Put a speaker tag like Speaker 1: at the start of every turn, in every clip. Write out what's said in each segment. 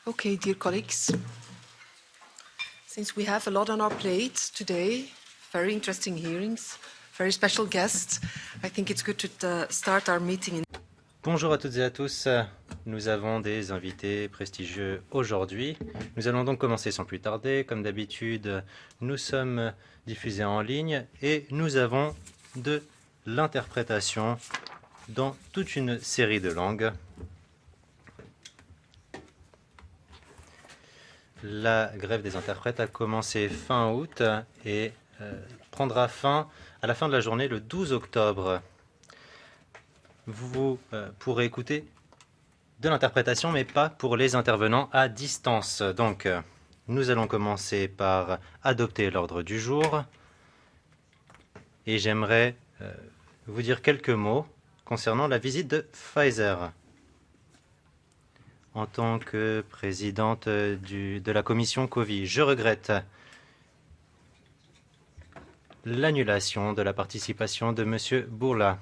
Speaker 1: Okay, dear colleagues, since we have a lot on our plate today, very interesting hearings, very special guests, I think it's good to start our meeting.
Speaker 2: Bonjour à toutes et à tous, nous avons des invités prestigieux aujourd'hui. Nous allons donc commencer sans plus tarder. Comme d'habitude, nous sommes diffusés en ligne et nous avons de l'interprétation dans toute une série de langues. La grève des interprètes a commencé fin août et prendra fin à la fin de la journée le 12 octobre. Vous pourrez écouter de l'interprétation, mais pas pour les intervenants à distance. Donc, nous allons commencer par adopter l'ordre du jour. Et j'aimerais vous dire quelques mots concernant la visite de Pfizer. En tant que présidente de la commission Covid, je regrette l'annulation de la participation de M. Bourla.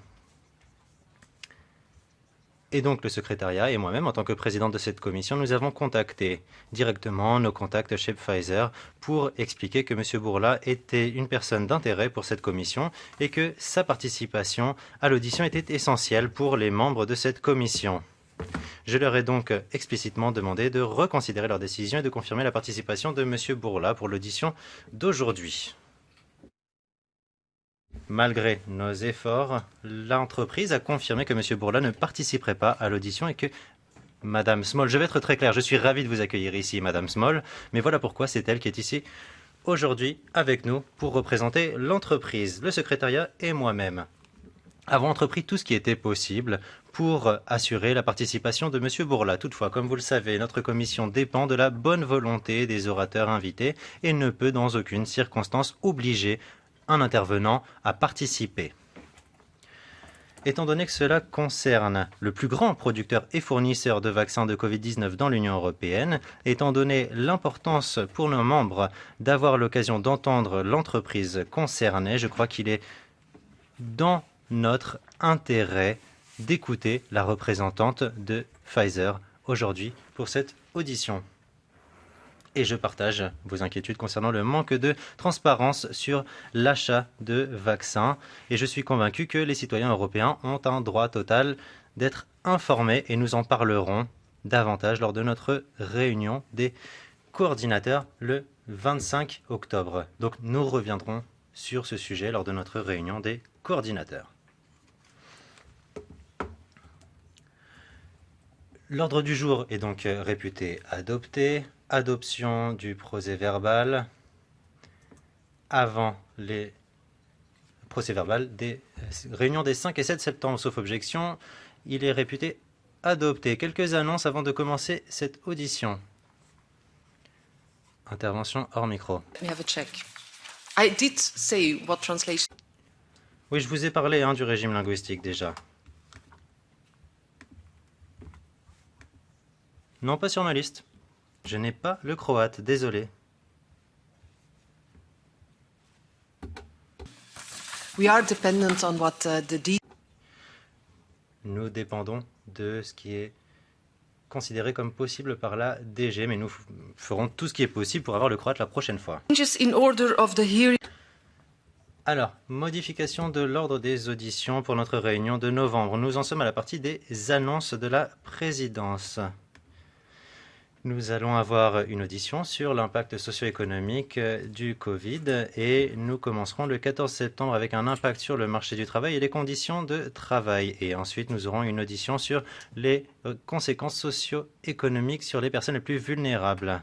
Speaker 2: Et donc le secrétariat et moi-même, en tant que présidente de cette commission, nous avons contacté directement nos contacts chez Pfizer pour expliquer que M. Bourla était une personne d'intérêt pour cette commission et que sa participation à l'audition était essentielle pour les membres de cette commission. Je leur ai donc explicitement demandé de reconsidérer leur décision et de confirmer la participation de M. Bourla pour l'audition d'aujourd'hui. Malgré nos efforts, l'entreprise a confirmé que M. Bourla ne participerait pas à l'audition et que Mme Small, je vais être très clair, je suis ravi de vous accueillir ici, Mme Small, mais voilà pourquoi c'est elle qui est ici aujourd'hui avec nous pour représenter l'entreprise. Le secrétariat et moi-même avons entrepris tout ce qui était possible pour assurer la participation de M. Bourla. Toutefois, comme vous le savez, notre commission dépend de la bonne volonté des orateurs invités et ne peut dans aucune circonstance obliger un intervenant à participer. Étant donné que cela concerne le plus grand producteur et fournisseur de vaccins de Covid-19 dans l'Union européenne, étant donné l'importance pour nos membres d'avoir l'occasion d'entendre l'entreprise concernée, je crois qu'il est dans notre intérêt d'écouter la représentante de Pfizer aujourd'hui pour cette audition. Et je partage vos inquiétudes concernant le manque de transparence sur l'achat de vaccins. Et je suis convaincu que les citoyens européens ont un droit total d'être informés et nous en parlerons davantage lors de notre réunion des coordinateurs le 25 octobre. Donc nous reviendrons sur ce sujet lors de notre réunion des coordinateurs. L'ordre du jour est donc réputé adopté. Adoption du procès-verbal avant les procès-verbal des réunions des 5 et 7 septembre, sauf objection. Il est réputé adopté. Quelques annonces avant de commencer cette audition. Intervention hors micro.
Speaker 1: We have a check. I did say what translation.
Speaker 2: Oui, je vous ai parlé du régime linguistique déjà. Non, pas sur ma liste. Je n'ai pas le croate, désolé.
Speaker 1: We are dependent on what the
Speaker 2: Nous dépendons de ce qui est considéré comme possible par la DG, mais nous ferons tout ce qui est possible pour avoir le croate la prochaine fois.
Speaker 1: changes in order of the hearing.
Speaker 2: Alors, modification de l'ordre des auditions pour notre réunion de novembre. Nous en sommes à la partie des annonces de la présidence. Nous allons avoir une audition sur l'impact socio-économique du Covid et nous commencerons le 14 septembre avec un impact sur le marché du travail et les conditions de travail. Et ensuite, nous aurons une audition sur les conséquences socio-économiques sur les personnes les plus vulnérables.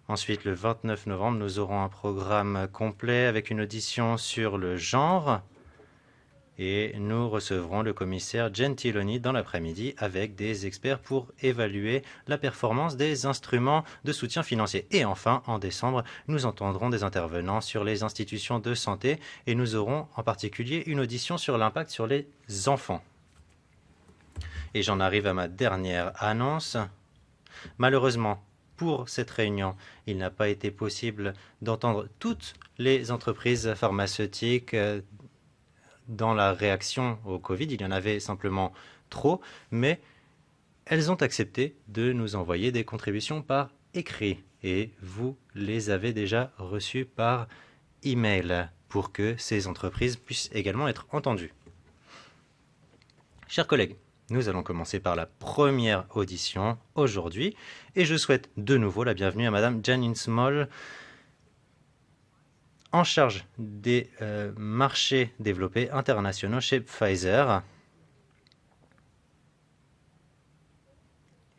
Speaker 2: Ensuite, le 29 novembre, nous aurons un programme complet avec une audition sur le genre. Et nous recevrons le commissaire Gentiloni dans l'après-midi avec des experts pour évaluer la performance des instruments de soutien financier. Et enfin, en décembre, nous entendrons des intervenants sur les institutions de santé et nous aurons en particulier une audition sur l'impact sur les enfants. Et j'en arrive à ma dernière annonce. Malheureusement, pour cette réunion, il n'a pas été possible d'entendre toutes les entreprises pharmaceutiques dans la réaction au Covid. Il y en avait simplement trop, mais elles ont accepté de nous envoyer des contributions par écrit et vous les avez déjà reçues par email pour que ces entreprises puissent également être entendues. Chers collègues, nous allons commencer par la première audition aujourd'hui et je souhaite de nouveau la bienvenue à Madame Janine Small, en charge des marchés développés internationaux chez Pfizer.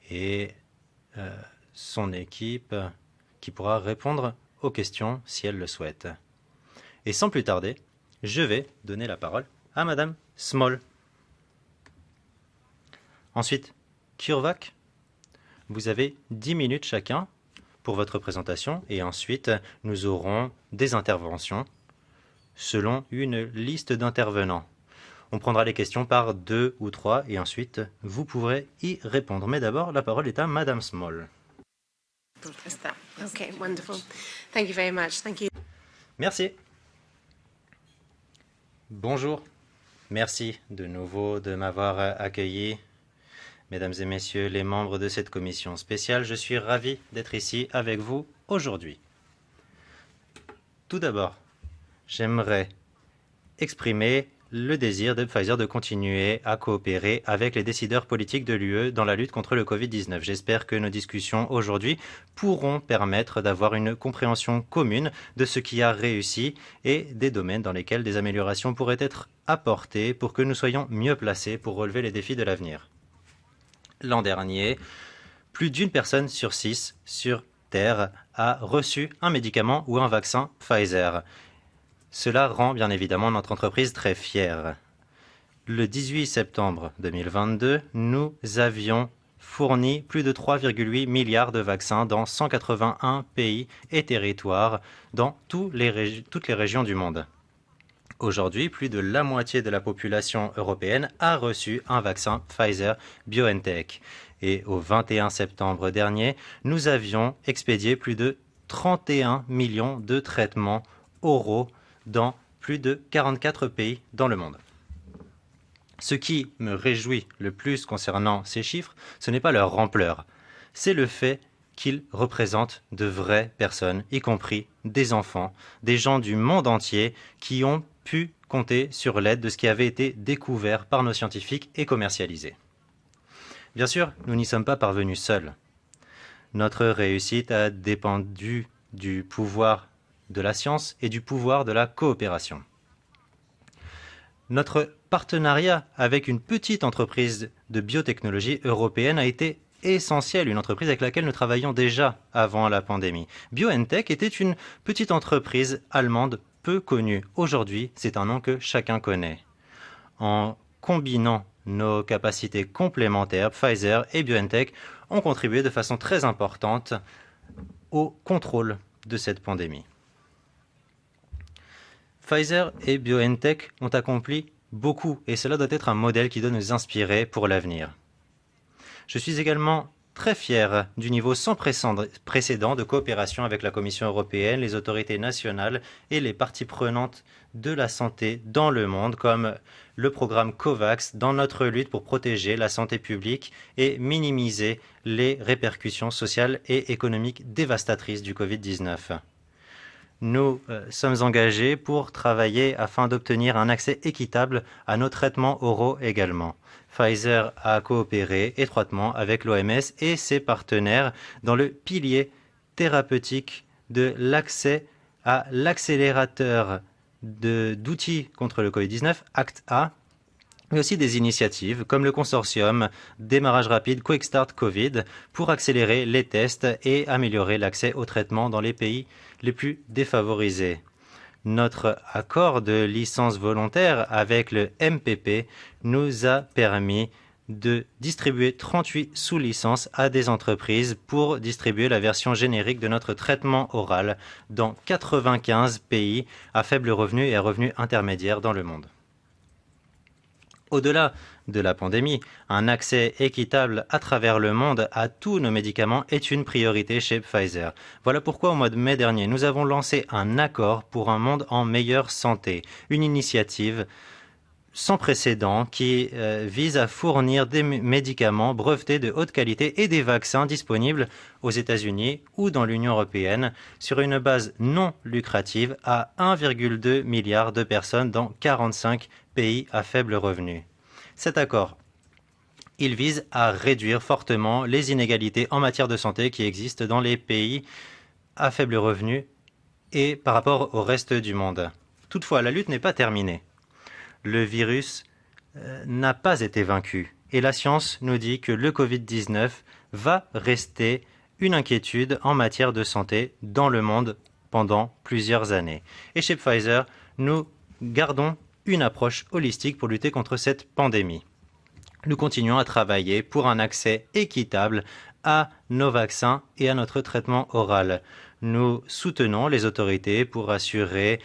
Speaker 2: Et son équipe qui pourra répondre aux questions si elle le souhaite. Et sans plus tarder, je vais donner la parole à Madame Small. Ensuite, CureVac, vous avez 10 minutes chacun pour votre présentation et ensuite nous aurons des interventions selon une liste d'intervenants. On prendra les questions par 2 ou 3 et ensuite vous pourrez y répondre. Mais d'abord, la parole est à Madame Small.
Speaker 3: Okay, wonderful. Thank you very much. Thank you.
Speaker 2: Merci. Bonjour. Merci de nouveau de m'avoir accueilli. Mesdames et messieurs les membres de cette commission spéciale, je suis ravi d'être ici avec vous aujourd'hui. Tout d'abord, j'aimerais exprimer le désir de Pfizer de continuer à coopérer avec les décideurs politiques de l'UE dans la lutte contre le Covid-19. J'espère que nos discussions aujourd'hui pourront permettre d'avoir une compréhension commune de ce qui a réussi et des domaines dans lesquels des améliorations pourraient être apportées pour que nous soyons mieux placés pour relever les défis de l'avenir. L'an dernier, plus d'une personne sur 6 sur Terre a reçu un médicament ou un vaccin Pfizer. Cela rend bien évidemment notre entreprise très fière. Le 18 septembre 2022, nous avions fourni plus de 3,8 milliards de vaccins dans 181 pays et territoires dans toutes les régions du monde. Aujourd'hui, plus de la moitié de la population européenne a reçu un vaccin Pfizer-BioNTech. Et au 21 septembre dernier, nous avions expédié plus de 31 millions de traitements oraux dans plus de 44 pays dans le monde. Ce qui me réjouit le plus concernant ces chiffres, ce n'est pas leur ampleur, c'est le fait qu'ils représentent de vraies personnes, y compris des enfants, des gens du monde entier qui ont pu compter sur l'aide de ce qui avait été découvert par nos scientifiques et commercialisé. Bien sûr, nous n'y sommes pas parvenus seuls. Notre réussite a dépendu du pouvoir de la science et du pouvoir de la coopération. Notre partenariat avec une petite entreprise de biotechnologie européenne a été essentiel, une entreprise avec laquelle nous travaillions déjà avant la pandémie. BioNTech était une petite entreprise allemande peu connue. Aujourd'hui, c'est un nom que chacun connaît. En combinant nos capacités complémentaires, Pfizer et BioNTech ont contribué de façon très importante au contrôle de cette pandémie. Pfizer et BioNTech ont accompli beaucoup et cela doit être un modèle qui doit nous inspirer pour l'avenir. Je suis également très fier du niveau sans précédent de coopération avec la Commission européenne, les autorités nationales et les parties prenantes de la santé dans le monde, comme le programme COVAX, dans notre lutte pour protéger la santé publique et minimiser les répercussions sociales et économiques dévastatrices du Covid-19. Nous sommes engagés pour travailler afin d'obtenir un accès équitable à nos traitements oraux également. Pfizer a coopéré étroitement avec l'OMS et ses partenaires dans le pilier thérapeutique de l'accès à l'accélérateur d'outils contre le Covid-19, ACT-A, mais aussi des initiatives comme le consortium Démarrage rapide Quick Start Covid pour accélérer les tests et améliorer l'accès aux traitements dans les pays les plus défavorisés. Notre accord de licence volontaire avec le MPP nous a permis de distribuer 38 sous-licences à des entreprises pour distribuer la version générique de notre traitement oral dans 95 pays à faible revenu et à revenu intermédiaire dans le monde. Au-delà de la pandémie, un accès équitable à travers le monde à tous nos médicaments est une priorité chez Pfizer. Voilà pourquoi au mois de mai dernier, nous avons lancé un accord pour un monde en meilleure santé, une initiative sans précédent qui vise à fournir des médicaments brevetés de haute qualité et des vaccins disponibles aux États-Unis ou dans l'Union européenne sur une base non lucrative à 1,2 milliard de personnes dans 45 pays à faible revenu. Cet accord, il vise à réduire fortement les inégalités en matière de santé qui existent dans les pays à faible revenu et par rapport au reste du monde. Toutefois, la lutte n'est pas terminée. Le virus n'a pas été vaincu et la science nous dit que le Covid-19 va rester une inquiétude en matière de santé dans le monde pendant plusieurs années. Et chez Pfizer, nous gardons une approche holistique pour lutter contre cette pandémie. Nous continuons à travailler pour un accès équitable à nos vaccins et à notre traitement oral. Nous soutenons les autorités pour assurer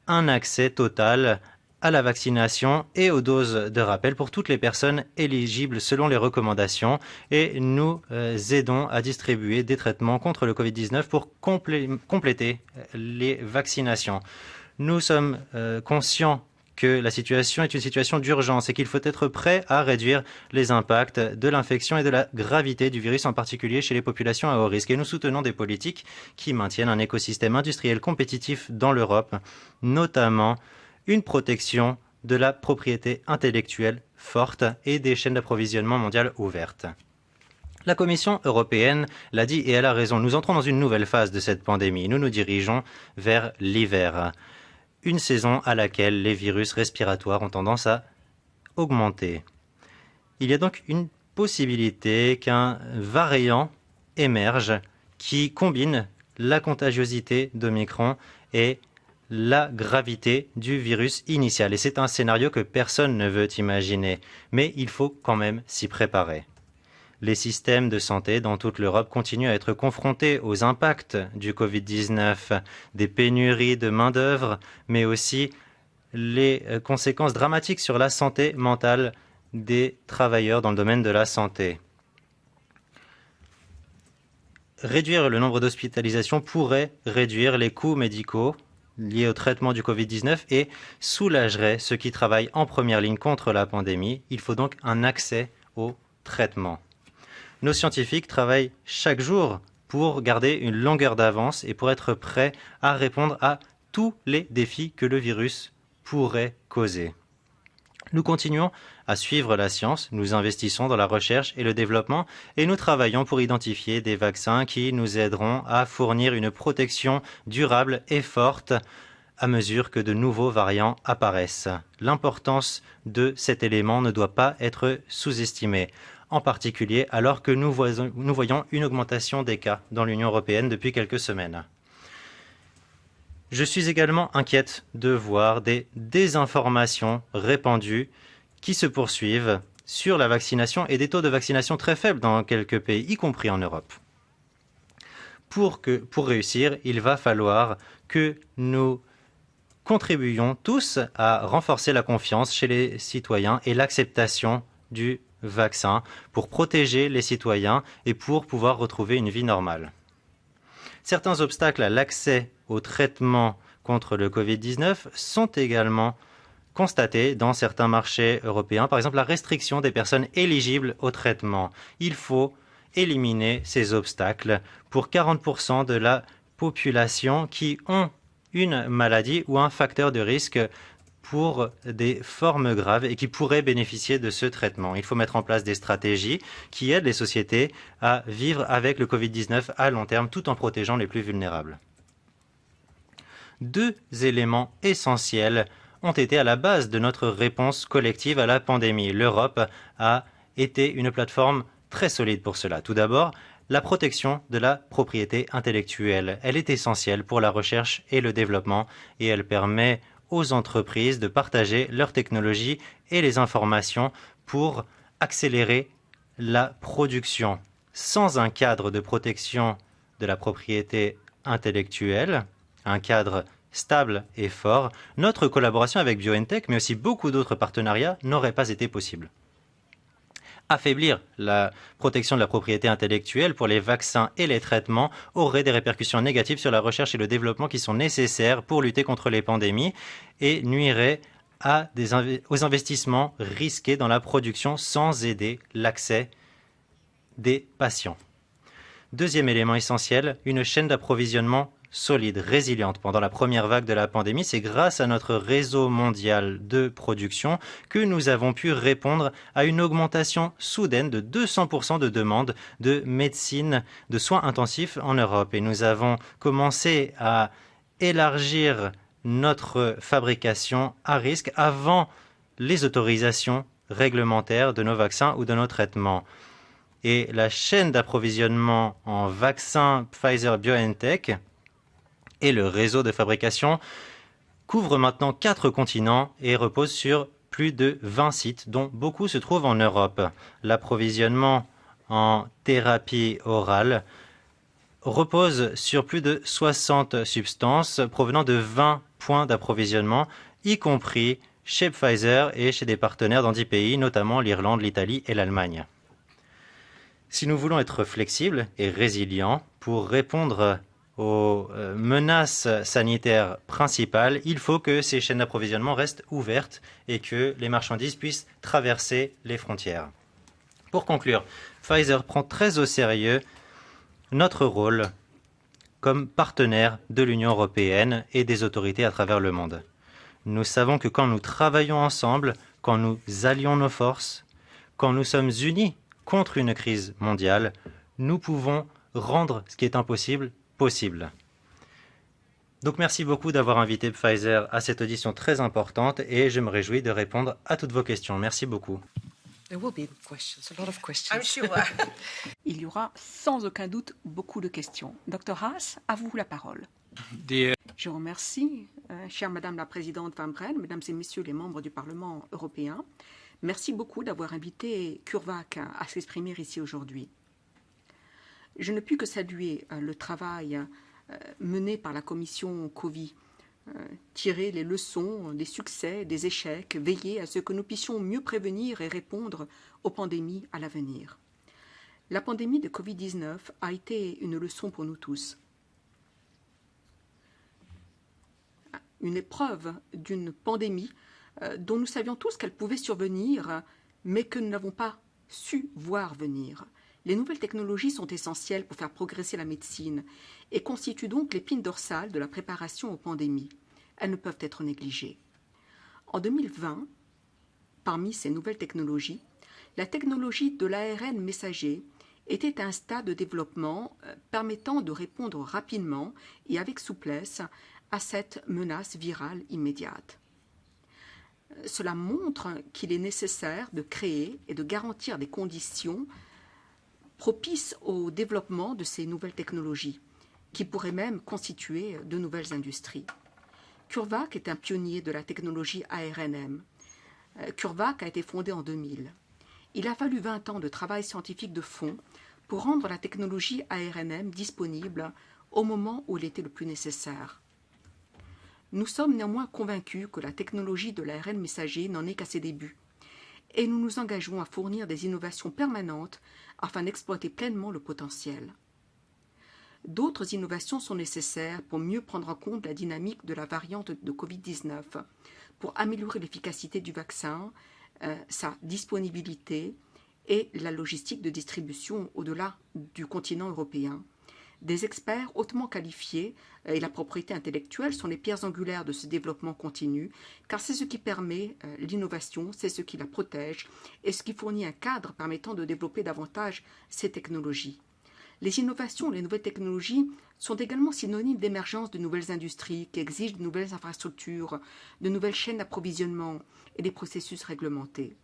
Speaker 2: un accès total à la vaccination et aux doses de rappel pour toutes les personnes éligibles selon les recommandations et nous aidons à distribuer des traitements contre le Covid-19 pour compléter les vaccinations. Nous sommes conscients que la situation est une situation d'urgence et qu'il faut être prêt à réduire les impacts de l'infection et de la gravité du virus, en particulier chez les populations à haut risque. Et nous soutenons des politiques qui maintiennent un écosystème industriel compétitif dans l'Europe, notamment une protection de la propriété intellectuelle forte et des chaînes d'approvisionnement mondiales ouvertes. La Commission européenne l'a dit et elle a raison. Nous entrons dans une nouvelle phase de cette pandémie. Nous nous dirigeons vers l'hiver, une saison à laquelle les virus respiratoires ont tendance à augmenter. Il y a donc une possibilité qu'un variant émerge qui combine la contagiosité d'Omicron et la gravité du virus initial. Et c'est un scénario que personne ne veut imaginer, mais il faut quand même s'y préparer. Les systèmes de santé dans toute l'Europe continuent à être confrontés aux impacts du Covid-19, des pénuries de main-d'œuvre, mais aussi les conséquences dramatiques sur la santé mentale des travailleurs dans le domaine de la santé. Réduire le nombre d'hospitalisations pourrait réduire les coûts médicaux liés au traitement du Covid-19 et soulagerait ceux qui travaillent en première ligne contre la pandémie. Il faut donc un accès au traitement. Nos scientifiques travaillent chaque jour pour garder une longueur d'avance et pour être prêts à répondre à tous les défis que le virus pourrait causer. Nous continuons à suivre la science, nous investissons dans la recherche et le développement et nous travaillons pour identifier des vaccins qui nous aideront à fournir une protection durable et forte à mesure que de nouveaux variants apparaissent. L'importance de cet élément ne doit pas être sous-estimée, en particulier alors que nous voyons une augmentation des cas dans l'Union européenne depuis quelques semaines. Je suis également inquiète de voir des désinformations répandues qui se poursuivent sur la vaccination et des taux de vaccination très faibles dans quelques pays, y compris en Europe. Pour réussir, il va falloir que nous contribuions tous à renforcer la confiance chez les citoyens et l'acceptation du vaccin pour protéger les citoyens et pour pouvoir retrouver une vie normale. Certains obstacles à l'accès au traitement contre le Covid-19 sont également constatés dans certains marchés européens, par exemple la restriction des personnes éligibles au traitement. Il faut éliminer ces obstacles pour 40% de la population qui ont une maladie ou un facteur de risque pour des formes graves et qui pourraient bénéficier de ce traitement. Il faut mettre en place des stratégies qui aident les sociétés à vivre avec le Covid-19 à long terme tout en protégeant les plus vulnérables. Deux éléments essentiels ont été à la base de notre réponse collective à la pandémie. L'Europe a été une plateforme très solide pour cela. Tout d'abord, la protection de la propriété intellectuelle. Elle est essentielle pour la recherche et le développement et elle permet aux entreprises de partager leurs technologies et les informations pour accélérer la production. Sans un cadre de protection de la propriété intellectuelle, un cadre stable et fort, notre collaboration avec BioNTech, mais aussi beaucoup d'autres partenariats, n'aurait pas été possible. Affaiblir la protection de la propriété intellectuelle pour les vaccins et les traitements aurait des répercussions négatives sur la recherche et le développement qui sont nécessaires pour lutter contre les pandémies et nuirait aux investissements risqués dans la production sans aider l'accès des patients. Deuxième élément essentiel, une chaîne d'approvisionnement solide, résiliente. Pendant la première vague de la pandémie, c'est grâce à notre réseau mondial de production que nous avons pu répondre à une augmentation soudaine de 200% de demandes de médecine, de soins intensifs en Europe. Et nous avons commencé à élargir notre fabrication à risque avant les autorisations réglementaires de nos vaccins ou de nos traitements. Et la chaîne d'approvisionnement en vaccins Pfizer-BioNTech et le réseau de fabrication couvre maintenant 4 continents et repose sur plus de 20 sites, dont beaucoup se trouvent en Europe. L'approvisionnement en thérapie orale repose sur plus de 60 substances provenant de 20 points d'approvisionnement, y compris chez Pfizer et chez des partenaires dans 10 pays, notamment l'Irlande, l'Italie et l'Allemagne. Si nous voulons être flexibles et résilients pour répondre aux menaces sanitaires principales, il faut que ces chaînes d'approvisionnement restent ouvertes et que les marchandises puissent traverser les frontières. Pour conclure, Pfizer prend très au sérieux notre rôle comme partenaire de l'Union européenne et des autorités à travers le monde. Nous savons que quand nous travaillons ensemble, quand nous allions nos forces, quand nous sommes unis contre une crise mondiale, nous pouvons rendre ce qui est impossible possible. Donc merci beaucoup d'avoir invité Pfizer à cette audition très importante et je me réjouis de répondre à toutes vos questions. Merci beaucoup.
Speaker 1: There will be questions, a lot of questions.
Speaker 3: I'm sure.
Speaker 4: Il y aura sans aucun doute beaucoup de questions. Dr Haas, à vous la parole. Je vous remercie, chère Madame la Présidente Van Brel, Mesdames et Messieurs les membres du Parlement européen. Merci beaucoup d'avoir invité CureVac à s'exprimer ici aujourd'hui. Je ne puis que saluer le travail mené par la commission COVID, tirer les leçons des succès, des échecs, veiller à ce que nous puissions mieux prévenir et répondre aux pandémies à l'avenir. La pandémie de Covid-19 a été une leçon pour nous tous. Une épreuve d'une pandémie dont nous savions tous qu'elle pouvait survenir, mais que nous n'avons pas su voir venir. Les nouvelles technologies sont essentielles pour faire progresser la médecine et constituent donc l'épine dorsale de la préparation aux pandémies. Elles ne peuvent être négligées. En 2020, parmi ces nouvelles technologies, la technologie de l'ARN messager était à un stade de développement permettant de répondre rapidement et avec souplesse à cette menace virale immédiate. Cela montre qu'il est nécessaire de créer et de garantir des conditions propices au développement de ces nouvelles technologies, qui pourraient même constituer de nouvelles industries. CureVac est un pionnier de la technologie ARNM. CureVac a été fondé en 2000. Il a fallu 20 ans de travail scientifique de fond pour rendre la technologie ARNM disponible au moment où il était le plus nécessaire. Nous sommes néanmoins convaincus que la technologie de l'ARN messager n'en est qu'à ses débuts, et nous nous engageons à fournir des innovations permanentes afin d'exploiter pleinement le potentiel. D'autres innovations sont nécessaires pour mieux prendre en compte la dynamique de la variante de Covid-19, pour améliorer l'efficacité du vaccin, sa disponibilité et la logistique de distribution au-delà du continent européen. Des experts hautement qualifiés et la propriété intellectuelle sont les pierres angulaires de ce développement continu, car c'est ce qui permet l'innovation, c'est ce qui la protège et ce qui fournit un cadre permettant de développer davantage ces technologies. Les innovations, les nouvelles technologies sont également synonymes d'émergence de nouvelles industries qui exigent de nouvelles infrastructures, de nouvelles chaînes d'approvisionnement et des processus réglementés.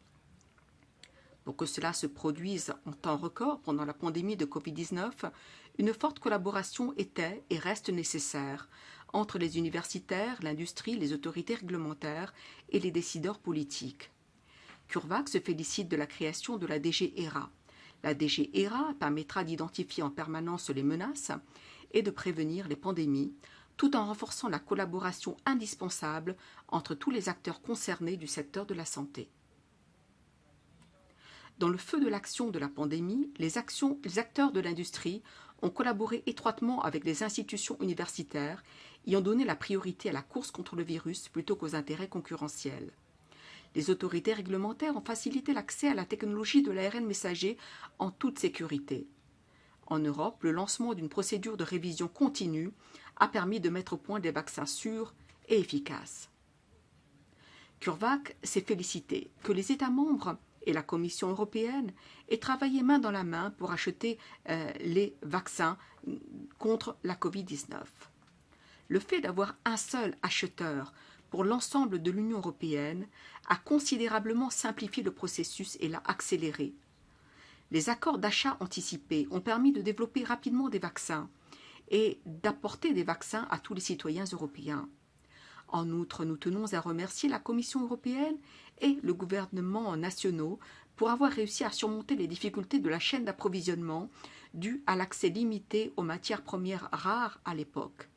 Speaker 4: Pour que cela se produise en temps record pendant la pandémie de Covid-19, une forte collaboration était et reste nécessaire entre les universitaires, l'industrie, les autorités réglementaires et les décideurs politiques. CureVac se félicite de la création de la DG ERA. La DG ERA permettra d'identifier en permanence les menaces et de prévenir les pandémies, tout en renforçant la collaboration indispensable entre tous les acteurs concernés du secteur de la santé. Dans le feu de l'action de la pandémie, les acteurs de l'industrie ont collaboré étroitement avec les institutions universitaires et ont donné la priorité à la course contre le virus plutôt qu'aux intérêts concurrentiels. Les autorités réglementaires ont facilité l'accès à la technologie de l'ARN messager en toute sécurité. En Europe, le lancement d'une procédure de révision continue a permis de mettre au point des vaccins sûrs et efficaces. CureVac s'est félicité que les États membres et la Commission européenne aient travaillé main dans la main pour acheter les vaccins contre la Covid-19. Le fait d'avoir un seul acheteur pour l'ensemble de l'Union européenne a considérablement simplifié le processus et l'a accéléré. Les accords d'achat anticipés ont permis de développer rapidement des vaccins et d'apporter des vaccins à tous les citoyens européens. En outre, nous tenons à remercier la Commission européenne et le gouvernement nationaux pour avoir réussi à surmonter les difficultés de la chaîne d'approvisionnement dues à l'accès limité aux matières premières rares à l'époque.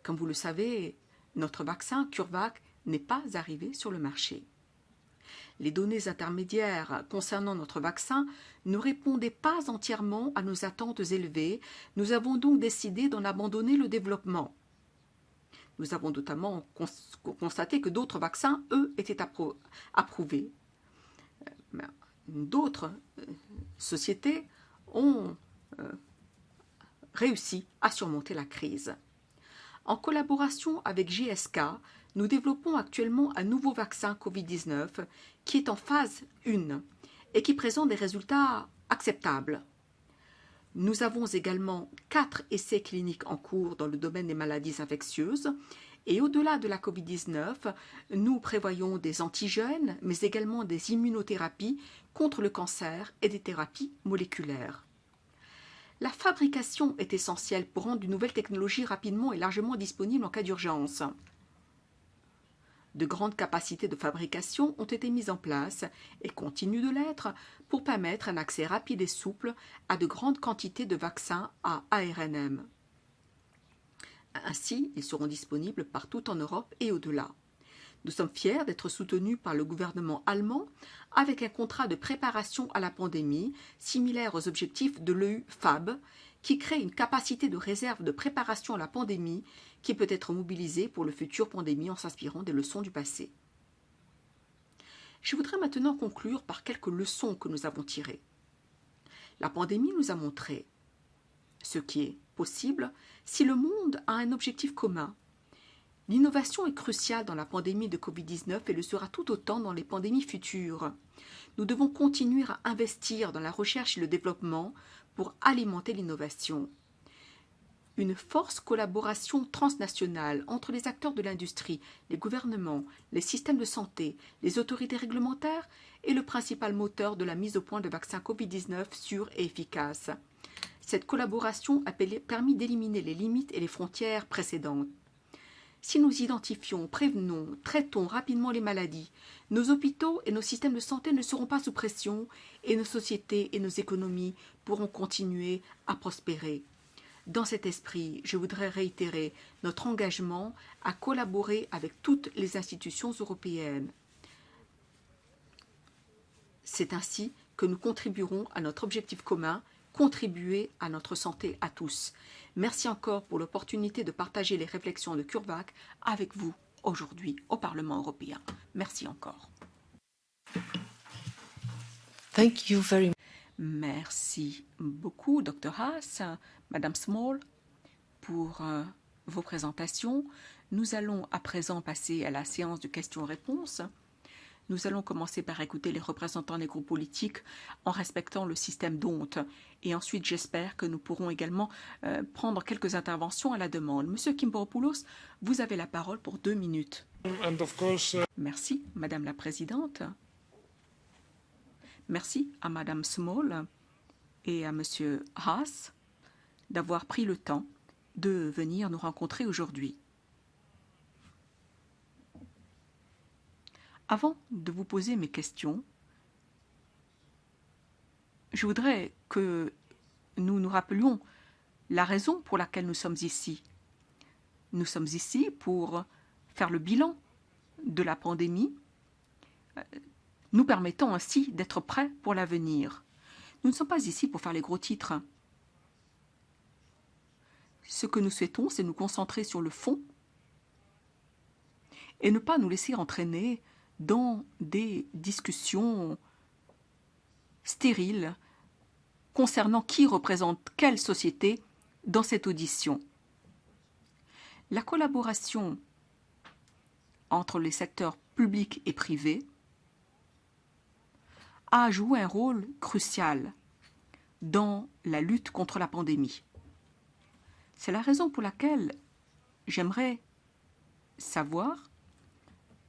Speaker 4: Comme vous le savez, notre vaccin CureVac n'est pas arrivé sur le marché. Les données intermédiaires concernant notre vaccin ne répondaient pas entièrement à nos attentes élevées. Nous avons donc décidé d'en abandonner le développement. Nous avons notamment constaté que d'autres vaccins, eux, étaient approuvés. D'autres sociétés ont réussi à surmonter la crise. En collaboration avec GSK, nous développons actuellement un nouveau vaccin Covid-19 qui est en phase 1 et qui présente des résultats acceptables. Nous avons également 4 essais cliniques en cours dans le domaine des maladies infectieuses et au-delà de la Covid-19, nous prévoyons des antigènes mais également des immunothérapies contre le cancer et des thérapies moléculaires. La fabrication est essentielle pour rendre une nouvelle technologie rapidement et largement disponible en cas d'urgence. De grandes capacités de fabrication ont été mises en place et continuent de l'être pour permettre un accès rapide et souple à de grandes quantités de vaccins à ARNM. Ainsi, ils seront disponibles partout en Europe et au-delà. Nous sommes fiers d'être soutenus par le gouvernement allemand avec un contrat de préparation à la pandémie similaire aux objectifs de l'EU-FAB qui crée une capacité de réserve de préparation à la pandémie qui peut être mobilisée pour le futur pandémie en s'inspirant des leçons du passé. Je voudrais maintenant conclure par quelques leçons que nous avons tirées. La pandémie nous a montré ce qui est possible si le monde a un objectif commun. L'innovation est cruciale dans la pandémie de Covid-19 et le sera tout autant dans les pandémies futures. Nous devons continuer à investir dans la recherche et le développement pour alimenter l'innovation. Une forte collaboration transnationale entre les acteurs de l'industrie, les gouvernements, les systèmes de santé, les autorités réglementaires est le principal moteur de la mise au point de vaccins Covid-19 sûrs et efficaces. Cette collaboration a permis d'éliminer les limites et les frontières précédentes. Si nous identifions, prévenons, traitons rapidement les maladies, nos hôpitaux et nos systèmes de santé ne seront pas sous pression et nos sociétés et nos économies pourront continuer à prospérer. Dans cet esprit, je voudrais réitérer notre engagement à collaborer avec toutes les institutions européennes. C'est ainsi que nous contribuerons à notre objectif commun, contribuer à notre santé à tous. Merci encore pour l'opportunité de partager les réflexions de CureVac avec vous aujourd'hui au Parlement européen. Merci encore.
Speaker 1: Thank you very much.
Speaker 4: Merci beaucoup, Dr. Haas, Madame Small, pour vos présentations. Nous allons à présent passer à la séance de questions-réponses. Nous allons commencer par écouter les représentants des groupes politiques en respectant le système d'honte. Et ensuite, j'espère que nous pourrons également prendre quelques interventions à la demande. Monsieur Kimboropoulos, vous avez la parole pour 2 minutes. Merci, Madame la Présidente. Merci à Madame Small et à Monsieur Haas d'avoir pris le temps de venir nous rencontrer aujourd'hui. Avant de vous poser mes questions, je voudrais que nous nous rappelions la raison pour laquelle nous sommes ici. Nous sommes ici pour faire le bilan de la pandémie, nous permettant ainsi d'être prêts pour l'avenir. Nous ne sommes pas ici pour faire les gros titres. Ce que nous souhaitons, c'est nous concentrer sur le fond et ne pas nous laisser entraîner dans des discussions stériles concernant qui représente quelle société dans cette audition. La collaboration entre les secteurs publics et privés a joué un rôle crucial dans la lutte contre la pandémie. C'est la raison pour laquelle j'aimerais savoir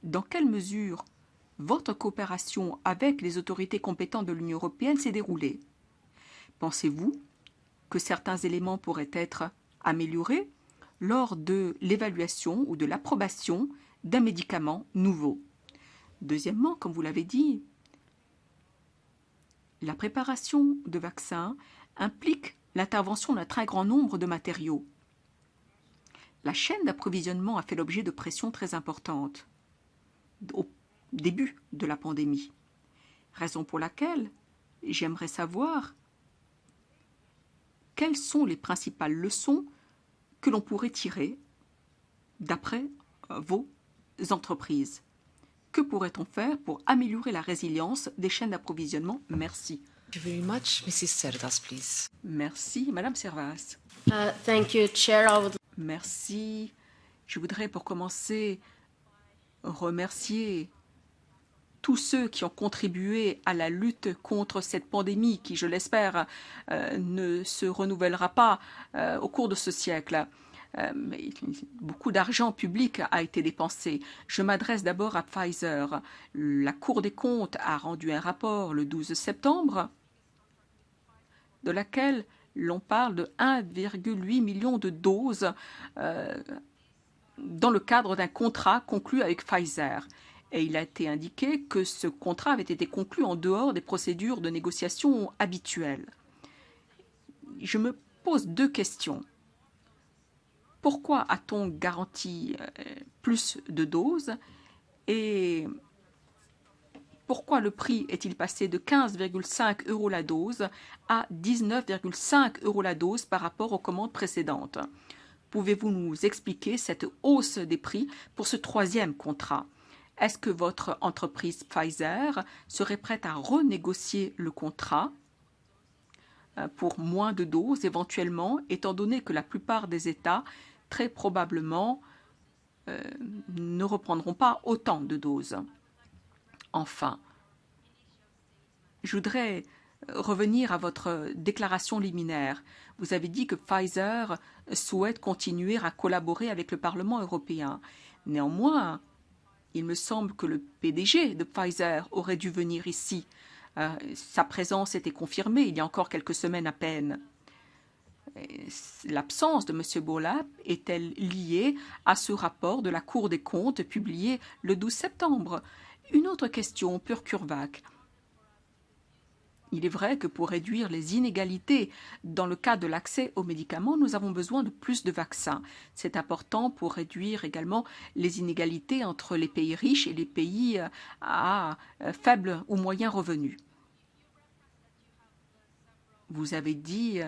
Speaker 4: dans quelle mesure votre coopération avec les autorités compétentes de l'Union européenne s'est déroulée. Pensez-vous que certains éléments pourraient être améliorés lors de l'évaluation ou de l'approbation d'un médicament nouveau? Deuxièmement, comme vous l'avez dit, la préparation de vaccins implique l'intervention d'un très grand nombre de matériaux. La chaîne d'approvisionnement a fait l'objet de pressions très importantes au début de la pandémie, raison pour laquelle j'aimerais savoir quelles sont les principales leçons que l'on pourrait tirer d'après vos entreprises. Que pourrait-on faire pour améliorer la résilience des chaînes d'approvisionnement? Merci.
Speaker 1: Thank you very much. Mrs. Cerdas, please.
Speaker 4: Merci, Madame Servas.
Speaker 3: Thank you, Chair. I would
Speaker 4: Merci. Je voudrais pour commencer remercier tous ceux qui ont contribué à la lutte contre cette pandémie qui, je l'espère, ne se renouvellera pas au cours de ce siècle. Mais beaucoup d'argent public a été dépensé. Je m'adresse d'abord à Pfizer. La Cour des comptes a rendu un rapport le 12 septembre de laquelle l'on parle de 1,8 million de doses dans le cadre d'un contrat conclu avec Pfizer. Et il a été indiqué que ce contrat avait été conclu en dehors des procédures de négociation habituelles. Je me pose deux questions. Pourquoi a-t-on garanti plus de doses et pourquoi le prix est-il passé de 15,5 € la dose à 19,5 € la dose par rapport aux commandes précédentes? Pouvez-vous nous expliquer cette hausse des prix pour ce troisième contrat? Est-ce que votre entreprise Pfizer serait prête à renégocier le contrat pour moins de doses éventuellement, étant donné que la plupart des États, très probablement, ne reprendront pas autant de doses? Enfin, je voudrais revenir à votre déclaration liminaire. Vous avez dit que Pfizer souhaite continuer à collaborer avec le Parlement européen. Néanmoins, il me semble que le PDG de Pfizer aurait dû venir ici. Sa présence était confirmée il y a encore quelques semaines à peine. L'absence de M. Bourla est-elle liée à ce rapport de la Cour des comptes publié le 12 septembre? Une autre question, pure curvac. Il est vrai que pour réduire les inégalités dans le cas de l'accès aux médicaments, nous avons besoin de plus de vaccins. C'est important pour réduire également les inégalités entre les pays riches et les pays à faible ou moyen revenu. Vous avez dit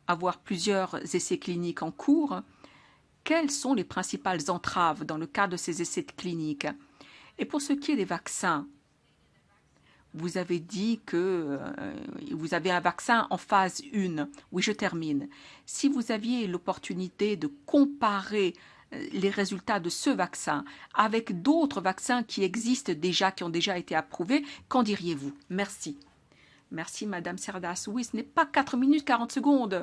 Speaker 4: avoir plusieurs essais cliniques en cours. Quelles sont les principales entraves dans le cadre de ces essais cliniques? Et pour ce qui est des vaccins, vous avez dit que vous avez un vaccin en phase 1. Oui, je termine. Si vous aviez l'opportunité de comparer les résultats de ce vaccin avec d'autres vaccins qui existent déjà, qui ont déjà été approuvés, qu'en diriez-vous? Merci. Merci, Madame Cerdas. Oui, ce n'est pas 4 minutes 40 secondes.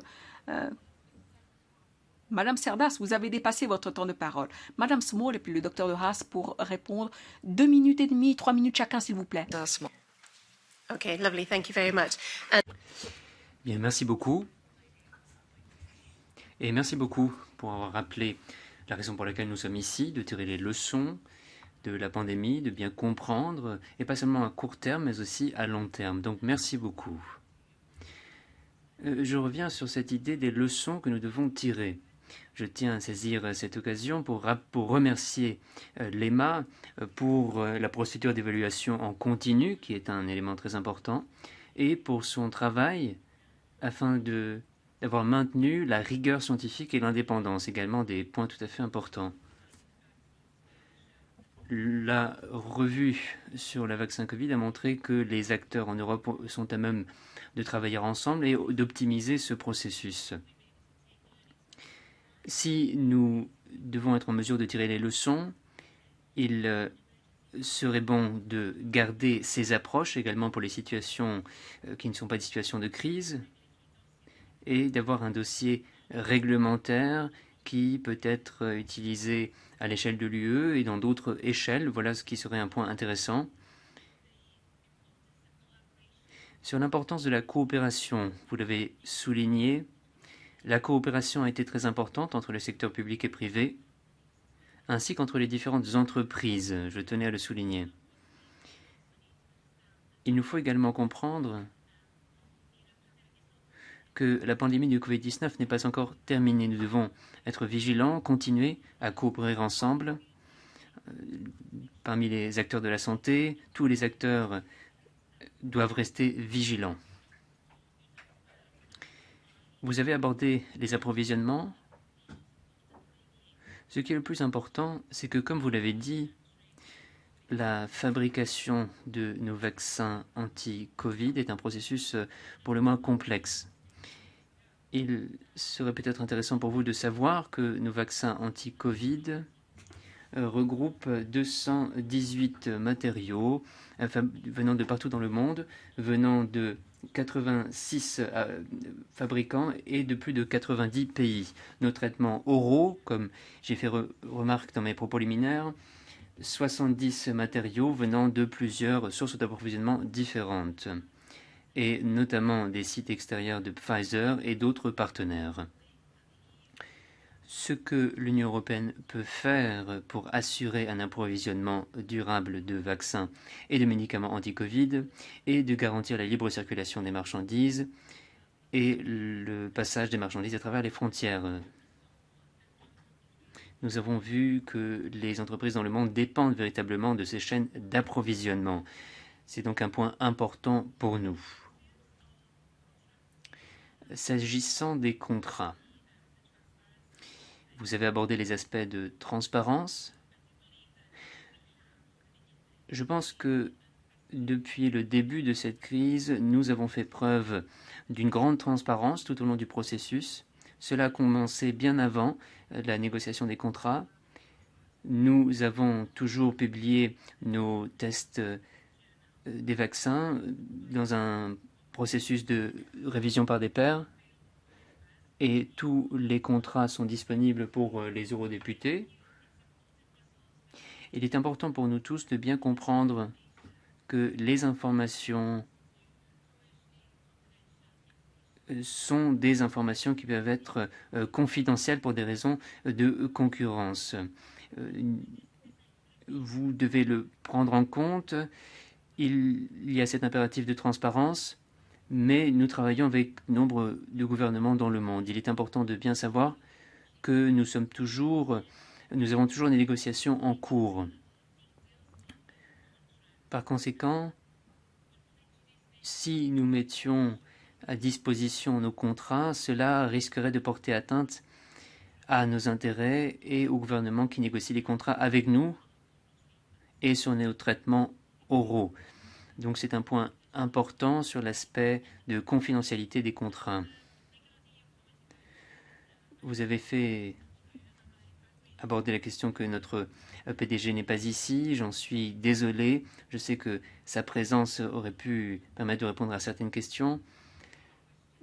Speaker 4: Madame Cerdas, vous avez dépassé votre temps de parole. Madame Small et puis le docteur de Haas pour répondre. 2 minutes et demie, 3 minutes chacun, s'il vous plaît.
Speaker 3: Okay, lovely. Thank you very much.
Speaker 5: Bien, merci beaucoup. Et merci beaucoup pour avoir rappelé la raison pour laquelle nous sommes ici, de tirer les leçons de la pandémie, de bien comprendre, et pas seulement à court terme, mais aussi à long terme. Donc, merci beaucoup. Je reviens sur cette idée des leçons que nous devons tirer. Je tiens à saisir cette occasion pour remercier l'EMA pour la procédure d'évaluation en continu, qui est un élément très important, et pour son travail afin d'avoir maintenu la rigueur scientifique et l'indépendance, également des points tout à fait importants. La revue sur le vaccin Covid a montré que les acteurs en Europe sont à même de travailler ensemble et d'optimiser ce processus. Si nous devons être en mesure de tirer les leçons, il serait bon de garder ces approches également pour les situations qui ne sont pas des situations de crise et d'avoir un dossier réglementaire qui peut être utilisé à l'échelle de l'UE et dans d'autres échelles. Voilà ce qui serait un point intéressant. Sur l'importance de la coopération, vous l'avez souligné, la coopération a été très importante entre le secteur public et privé, ainsi qu'entre les différentes entreprises, je tenais à le souligner. Il nous faut également comprendre que la pandémie du Covid-19 n'est pas encore terminée. Nous devons être vigilants, continuer à coopérer ensemble. Parmi les acteurs de la santé, tous les acteurs doivent rester vigilants. Vous avez abordé les approvisionnements. Ce qui est le plus important, c'est que, comme vous l'avez dit, la fabrication de nos vaccins anti-Covid est un processus pour le moins complexe. Il serait peut-être intéressant pour vous de savoir que nos vaccins anti-Covid regroupent 218 matériaux venant de partout dans le monde, venant de 86 fabricants et de plus de 90 pays. Nos traitements oraux, comme j'ai fait remarque dans mes propos liminaires, 70 matériaux venant de plusieurs sources d'approvisionnement différentes, et notamment des sites extérieurs de Pfizer et d'autres partenaires. Ce que l'Union européenne peut faire pour assurer un approvisionnement durable de vaccins et de médicaments anti-Covid est de garantir la libre circulation des marchandises et le passage des marchandises à travers les frontières. Nous avons vu que les entreprises dans le monde dépendent véritablement de ces chaînes d'approvisionnement. C'est donc un point important pour nous. S'agissant des contrats, vous avez abordé les aspects de transparence. Je pense que depuis le début de cette crise, nous avons fait preuve d'une grande transparence tout au long du processus. Cela a commencé bien avant la négociation des contrats. Nous avons toujours publié nos tests des vaccins dans un processus de révision par des pairs. Et tous les contrats sont disponibles pour les eurodéputés. Il est important pour nous tous de bien comprendre que les informations sont des informations qui peuvent être confidentielles pour des raisons de concurrence. Vous devez le prendre en compte. Il y a cet impératif de transparence, mais nous travaillons avec nombre de gouvernements dans le monde. Il est important de bien savoir que nous avons toujours des négociations en cours. Par conséquent, si nous mettions à disposition nos contrats, cela risquerait de porter atteinte à nos intérêts et aux gouvernements qui négocient les contrats avec nous et sur nos traitements oraux. Donc c'est un point important sur l'aspect de confidentialité des contrats. Vous avez aborder la question que notre PDG n'est pas ici. J'en suis désolé. Je sais que sa présence aurait pu permettre de répondre à certaines questions.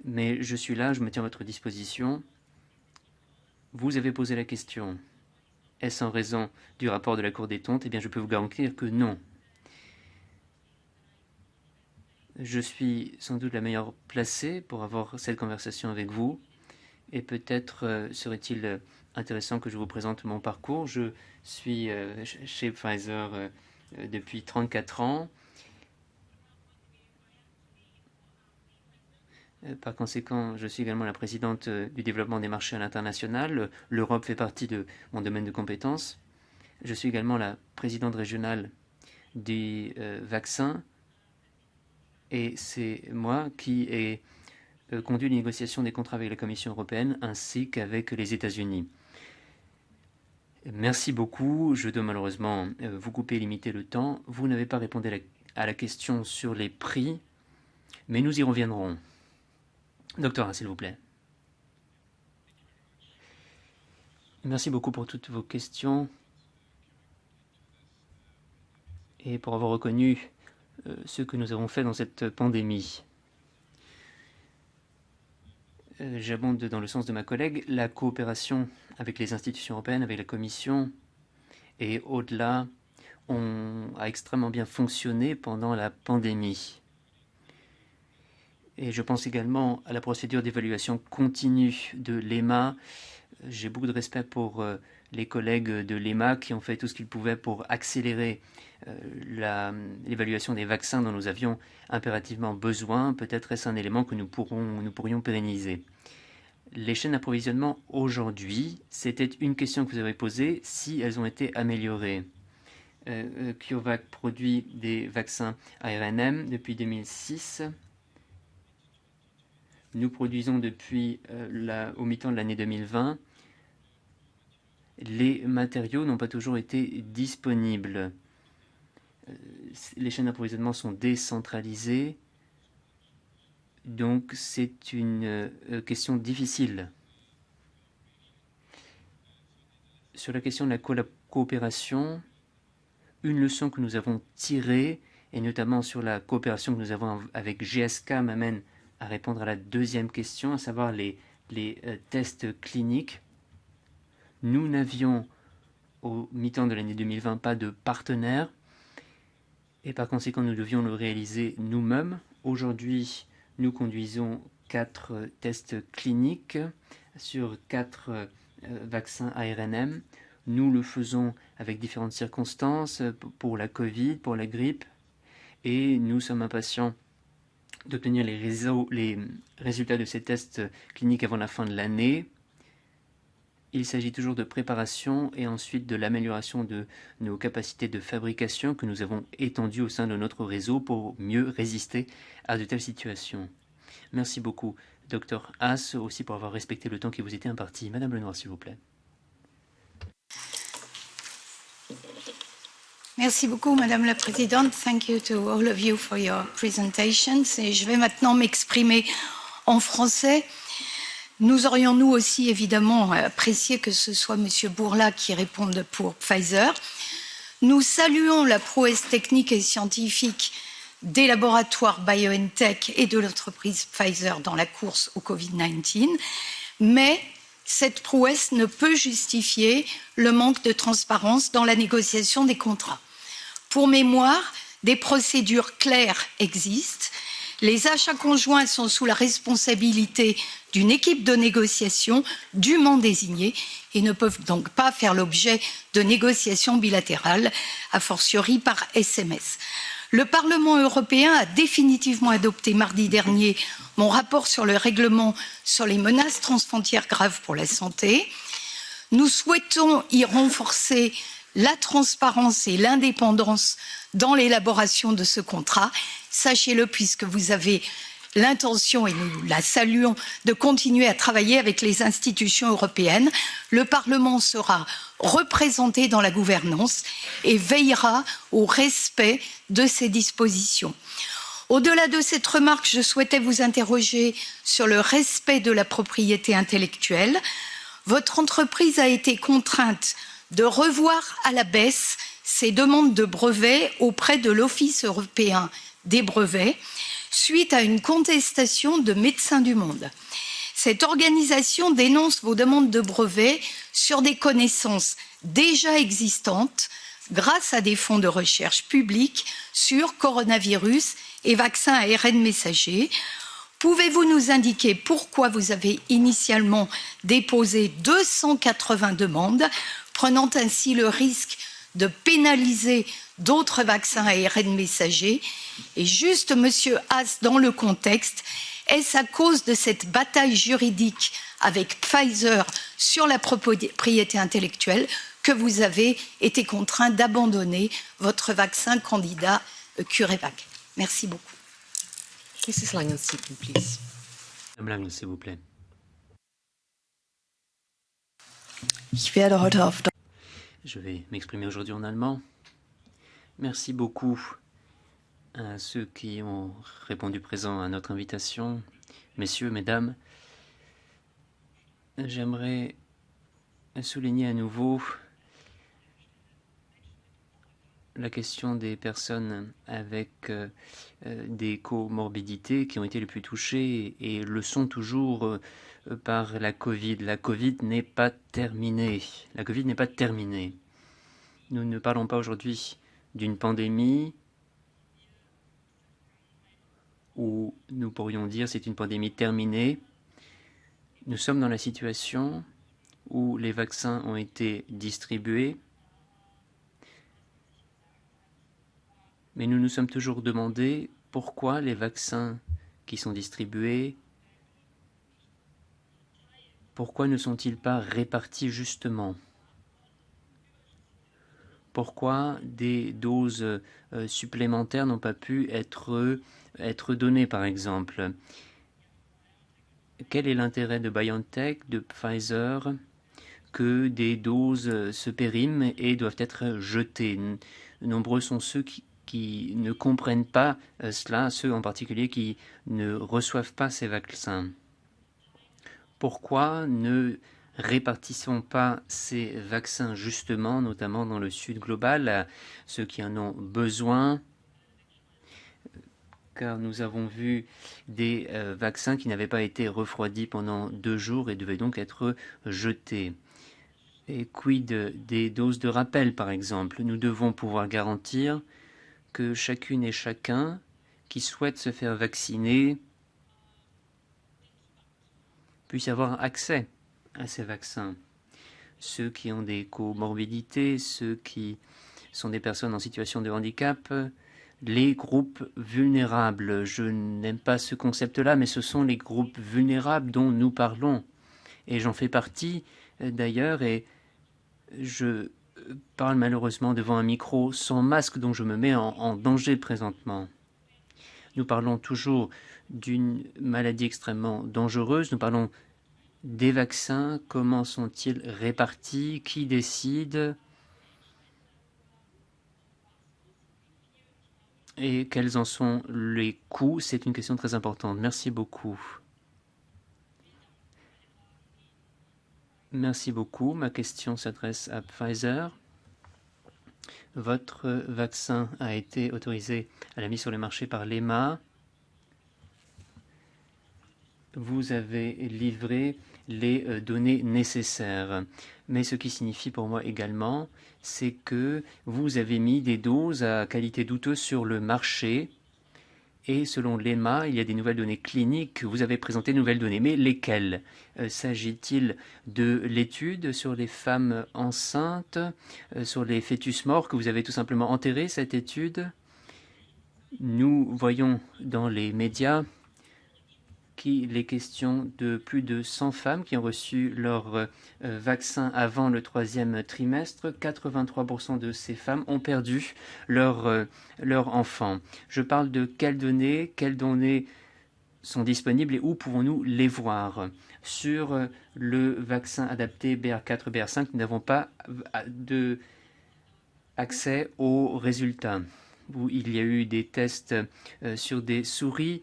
Speaker 5: Mais je suis là, je me tiens à votre disposition. Vous avez posé la question. Est-ce en raison du rapport de la Cour des comptes? Eh bien, je peux vous garantir que non. Je suis sans doute la meilleure placée pour avoir cette conversation avec vous. Et peut-être serait-il intéressant que je vous présente mon parcours. Je suis chez Pfizer depuis 34 ans. Par conséquent, je suis également la présidente du développement des marchés à l'international. L'Europe fait partie de mon domaine de compétences. Je suis également la présidente régionale des vaccins. Et c'est moi qui ai conduit les négociations des contrats avec la Commission européenne ainsi qu'avec les États-Unis. Merci beaucoup. Je dois malheureusement vous couper et limiter le temps. Vous n'avez pas répondu à la question sur les prix, mais nous y reviendrons. Docteur, s'il vous plaît. Merci beaucoup pour toutes vos questions et pour avoir reconnu ce que nous avons fait dans cette pandémie. J'abonde dans le sens de ma collègue. La coopération avec les institutions européennes, avec la Commission et au-delà, a extrêmement bien fonctionné pendant la pandémie. Et je pense également à la procédure d'évaluation continue de l'EMA. J'ai beaucoup de respect pour les collègues de l'EMA qui ont fait tout ce qu'ils pouvaient pour accélérer l'évaluation des vaccins dont nous avions impérativement besoin. Peut-être est-ce un élément que nous pourrions pérenniser. Les chaînes d'approvisionnement aujourd'hui, c'était une question que vous avez posée, si elles ont été améliorées. CureVac produit des vaccins ARNM depuis 2006. Nous produisons depuis au mi-temps de l'année 2020. Les matériaux n'ont pas toujours été disponibles. Les chaînes d'approvisionnement sont décentralisées. Donc c'est une question difficile. Sur la question de la coopération, une leçon que nous avons tirée, et notamment sur la coopération que nous avons avec GSK, m'amène à répondre à la deuxième question, à savoir les tests cliniques. Nous n'avions au mi-temps de l'année 2020 pas de partenaire, et par conséquent nous devions le réaliser nous-mêmes. Aujourd'hui, nous conduisons 4 tests cliniques sur 4 vaccins ARNM. Nous le faisons avec différentes circonstances, pour la Covid, pour la grippe, et nous sommes impatients d'obtenir les résultats de ces tests cliniques avant la fin de l'année. Il s'agit toujours de préparation et ensuite de l'amélioration de nos capacités de fabrication que nous avons étendues au sein de notre réseau pour mieux résister à de telles situations. Merci beaucoup, Dr Haas, aussi pour avoir respecté le temps qui vous était imparti. Madame Lenoir, s'il vous plaît.
Speaker 6: Merci beaucoup, Madame la Présidente. Thank you to all of you for your presentations. Et je vais maintenant m'exprimer en français. Nous aurions, nous aussi, évidemment, apprécié que ce soit Monsieur Bourla qui réponde pour Pfizer. Nous saluons la prouesse technique et scientifique des laboratoires BioNTech et de l'entreprise Pfizer dans la course au Covid-19, mais cette prouesse ne peut justifier le manque de transparence dans la négociation des contrats. Pour mémoire, des procédures claires existent. Les achats conjoints sont sous la responsabilité d'une équipe de négociation dûment désignée et ne peuvent donc pas faire l'objet de négociations bilatérales, a fortiori par SMS. Le Parlement européen a définitivement adopté mardi dernier mon rapport sur le règlement sur les menaces transfrontières graves pour la santé. Nous souhaitons y renforcer la transparence et l'indépendance dans l'élaboration de ce contrat. Sachez-le, puisque vous avez l'intention, et nous la saluons, de continuer à travailler avec les institutions européennes. Le Parlement sera représenté dans la gouvernance et veillera au respect de ces dispositions. Au-delà de cette remarque, je souhaitais vous interroger sur le respect de la propriété intellectuelle. Votre entreprise a été contrainte de revoir à la baisse ses demandes de brevets auprès de l'Office européen des brevets, suite à une contestation de Médecins du Monde. Cette organisation dénonce vos demandes de brevets sur des connaissances déjà existantes grâce à des fonds de recherche publics sur coronavirus et vaccins ARN messagers. Pouvez-vous nous indiquer pourquoi vous avez initialement déposé 280 demandes, prenant ainsi le risque de pénaliser d'autres vaccins ARN messagers? Et juste, Monsieur Haas, dans le contexte, est-ce à cause de cette bataille juridique avec Pfizer sur la propriété intellectuelle que vous avez été contraint d'abandonner votre vaccin candidat CureVac? Merci beaucoup.
Speaker 1: Mrs. Langenzieten, please.
Speaker 5: Madame Langen, s'il vous plaît. Je vais m'exprimer aujourd'hui en allemand. Merci beaucoup à ceux qui ont répondu présent à notre invitation. Messieurs, mesdames, j'aimerais souligner à nouveau la question des personnes avec des comorbidités qui ont été les plus touchées et le sont toujours par la Covid. La Covid n'est pas terminée. La Covid n'est pas terminée. Nous ne parlons pas aujourd'hui d'une pandémie où nous pourrions dire c'est une pandémie terminée. Nous sommes dans la situation où les vaccins ont été distribués, mais nous nous sommes toujours demandé pourquoi les vaccins qui sont distribués, pourquoi ne sont-ils pas répartis justement? Pourquoi des doses supplémentaires n'ont pas pu être données, par exemple? Quel est l'intérêt de BioNTech, de Pfizer, que des doses se périment et doivent être jetées? Nombreux sont ceux qui ne comprennent pas cela, ceux en particulier qui ne reçoivent pas ces vaccins. Pourquoi ne répartissons pas ces vaccins justement, notamment dans le sud global, à ceux qui en ont besoin? Car nous avons vu des vaccins qui n'avaient pas été refroidis pendant 2 jours et devaient donc être jetés. Et quid des doses de rappel, par exemple? Nous devons pouvoir garantir que chacune et chacun qui souhaite se faire vacciner puisse avoir accès à ces vaccins. Ceux qui ont des comorbidités, ceux qui sont des personnes en situation de handicap, les groupes vulnérables. Je n'aime pas ce concept-là, mais ce sont les groupes vulnérables dont nous parlons. Et j'en fais partie d'ailleurs, et je parle malheureusement devant un micro sans masque, donc je me mets en danger présentement. Nous parlons toujours d'une maladie extrêmement dangereuse, nous parlons des vaccins, comment sont-ils répartis, qui décide et quels en sont les coûts? C'est une question très importante. Merci beaucoup. Merci beaucoup. Ma question s'adresse à Pfizer. Votre vaccin a été autorisé à la mise sur le marché par l'EMA. Vous avez livré les données nécessaires. Mais ce qui signifie pour moi également, c'est que vous avez mis des doses à qualité douteuse sur le marché. Et selon l'EMA, il y a des nouvelles données cliniques. Vous avez présenté de nouvelles données. Mais lesquelles? S'agit-il de l'étude sur les femmes enceintes, sur les fœtus morts que vous avez tout simplement enterré, cette étude? Nous voyons dans les médias qu'il est question de plus de 100 femmes qui ont reçu leur vaccin avant le 3e trimestre. 83% de ces femmes ont perdu leur enfant. Je parle de quelles données sont disponibles et où pouvons-nous les voir? Sur le vaccin adapté BR4, BR5, nous n'avons pas accès aux résultats. Il y a eu des tests sur des souris.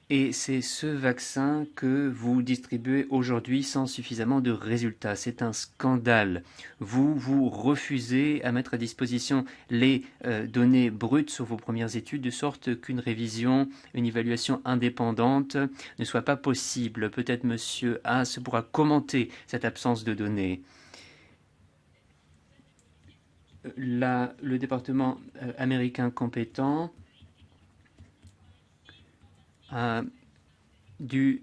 Speaker 5: Et c'est ce vaccin que vous distribuez aujourd'hui sans suffisamment de résultats. C'est un scandale. Vous refusez à mettre à disposition les données brutes sur vos premières études, de sorte qu'une révision, une évaluation indépendante ne soit pas possible. Peut-être M. Haas pourra commenter cette absence de données. Le département américain compétent a dû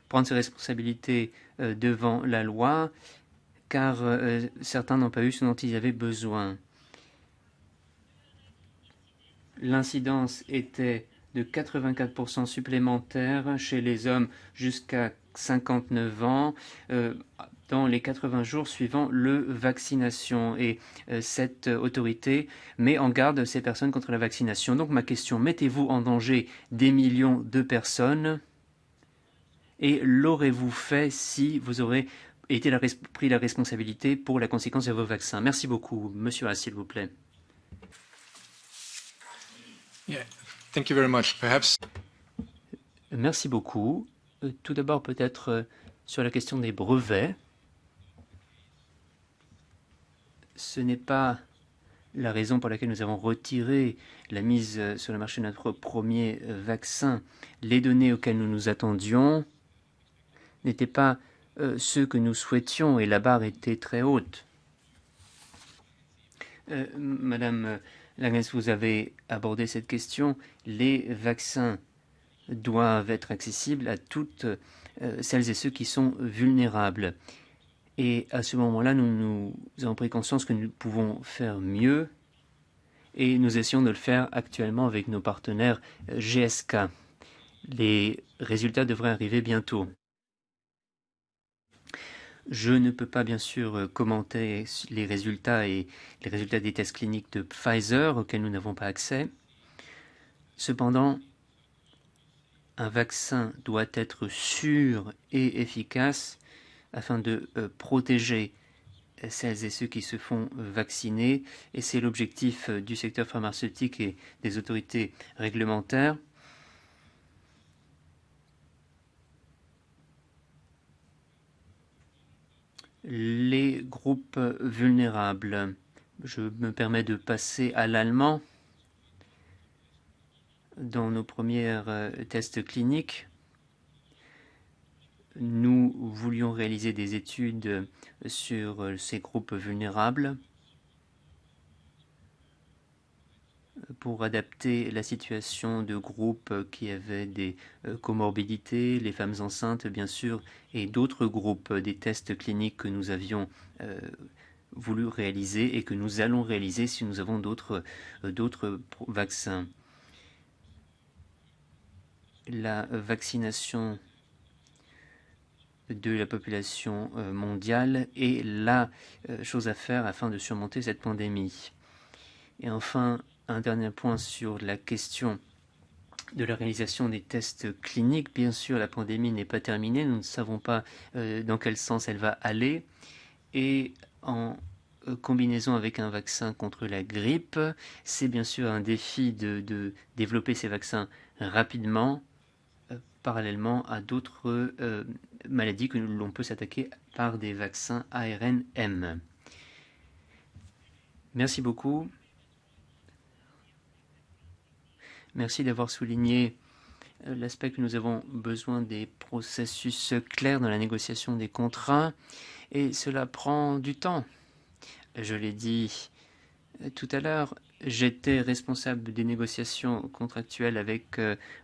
Speaker 5: prendre ses responsabilités devant la loi, car certains n'ont pas eu ce dont ils avaient besoin. L'incidence était de 84% supplémentaire chez les hommes jusqu'à 59 ans dans les 80 jours suivant le vaccination. Et cette autorité met en garde ces personnes contre la vaccination. Donc ma question, mettez-vous en danger des millions de personnes? Et l'aurez-vous fait si vous aurez pris la responsabilité pour la conséquence de vos vaccins. Merci beaucoup. Monsieur A, s'il vous plaît.
Speaker 7: Yeah, thank you very much. Perhaps.
Speaker 5: Merci beaucoup. Tout d'abord, peut-être sur la question des brevets. Ce n'est pas la raison pour laquelle nous avons retiré la mise sur le marché de notre premier vaccin. Les données auxquelles nous nous attendions n'étaient pas ceux que nous souhaitions et la barre était très haute. Madame Langes, vous avez abordé cette question. Les vaccins doivent être accessibles à toutes celles et ceux qui sont vulnérables. Et à ce moment-là, nous avons pris conscience que nous pouvons faire mieux et nous essayons de le faire actuellement avec nos partenaires GSK. Les résultats devraient arriver bientôt. Je ne peux pas bien sûr commenter les résultats et les résultats des tests cliniques de Pfizer auxquels nous n'avons pas accès. Cependant, un vaccin doit être sûr et efficace afin de protéger celles et ceux qui se font vacciner. Et c'est l'objectif du secteur pharmaceutique et des autorités réglementaires. Les groupes vulnérables. Je me permets de passer à l'allemand. Dans nos premiers tests cliniques, nous voulions réaliser des études sur ces groupes vulnérables pour adapter la situation de groupes qui avaient des comorbidités, les femmes enceintes bien sûr, et d'autres groupes des tests cliniques que nous avions voulu réaliser et que nous allons réaliser si nous avons d'autres vaccins. La vaccination de la population mondiale est la chose à faire afin de surmonter cette pandémie. Et enfin, un dernier point sur la question de la réalisation des tests cliniques. Bien sûr, la pandémie n'est pas terminée. Nous ne savons pas dans quel sens elle va aller. Et en combinaison avec un vaccin contre la grippe, c'est bien sûr un défi de développer ces vaccins rapidement, parallèlement à d'autres maladies que l'on peut s'attaquer par des vaccins ARNM. Merci beaucoup. Merci d'avoir souligné l'aspect que nous avons besoin des processus clairs dans la négociation des contrats et cela prend du temps. Je l'ai dit tout à l'heure, j'étais responsable des négociations contractuelles avec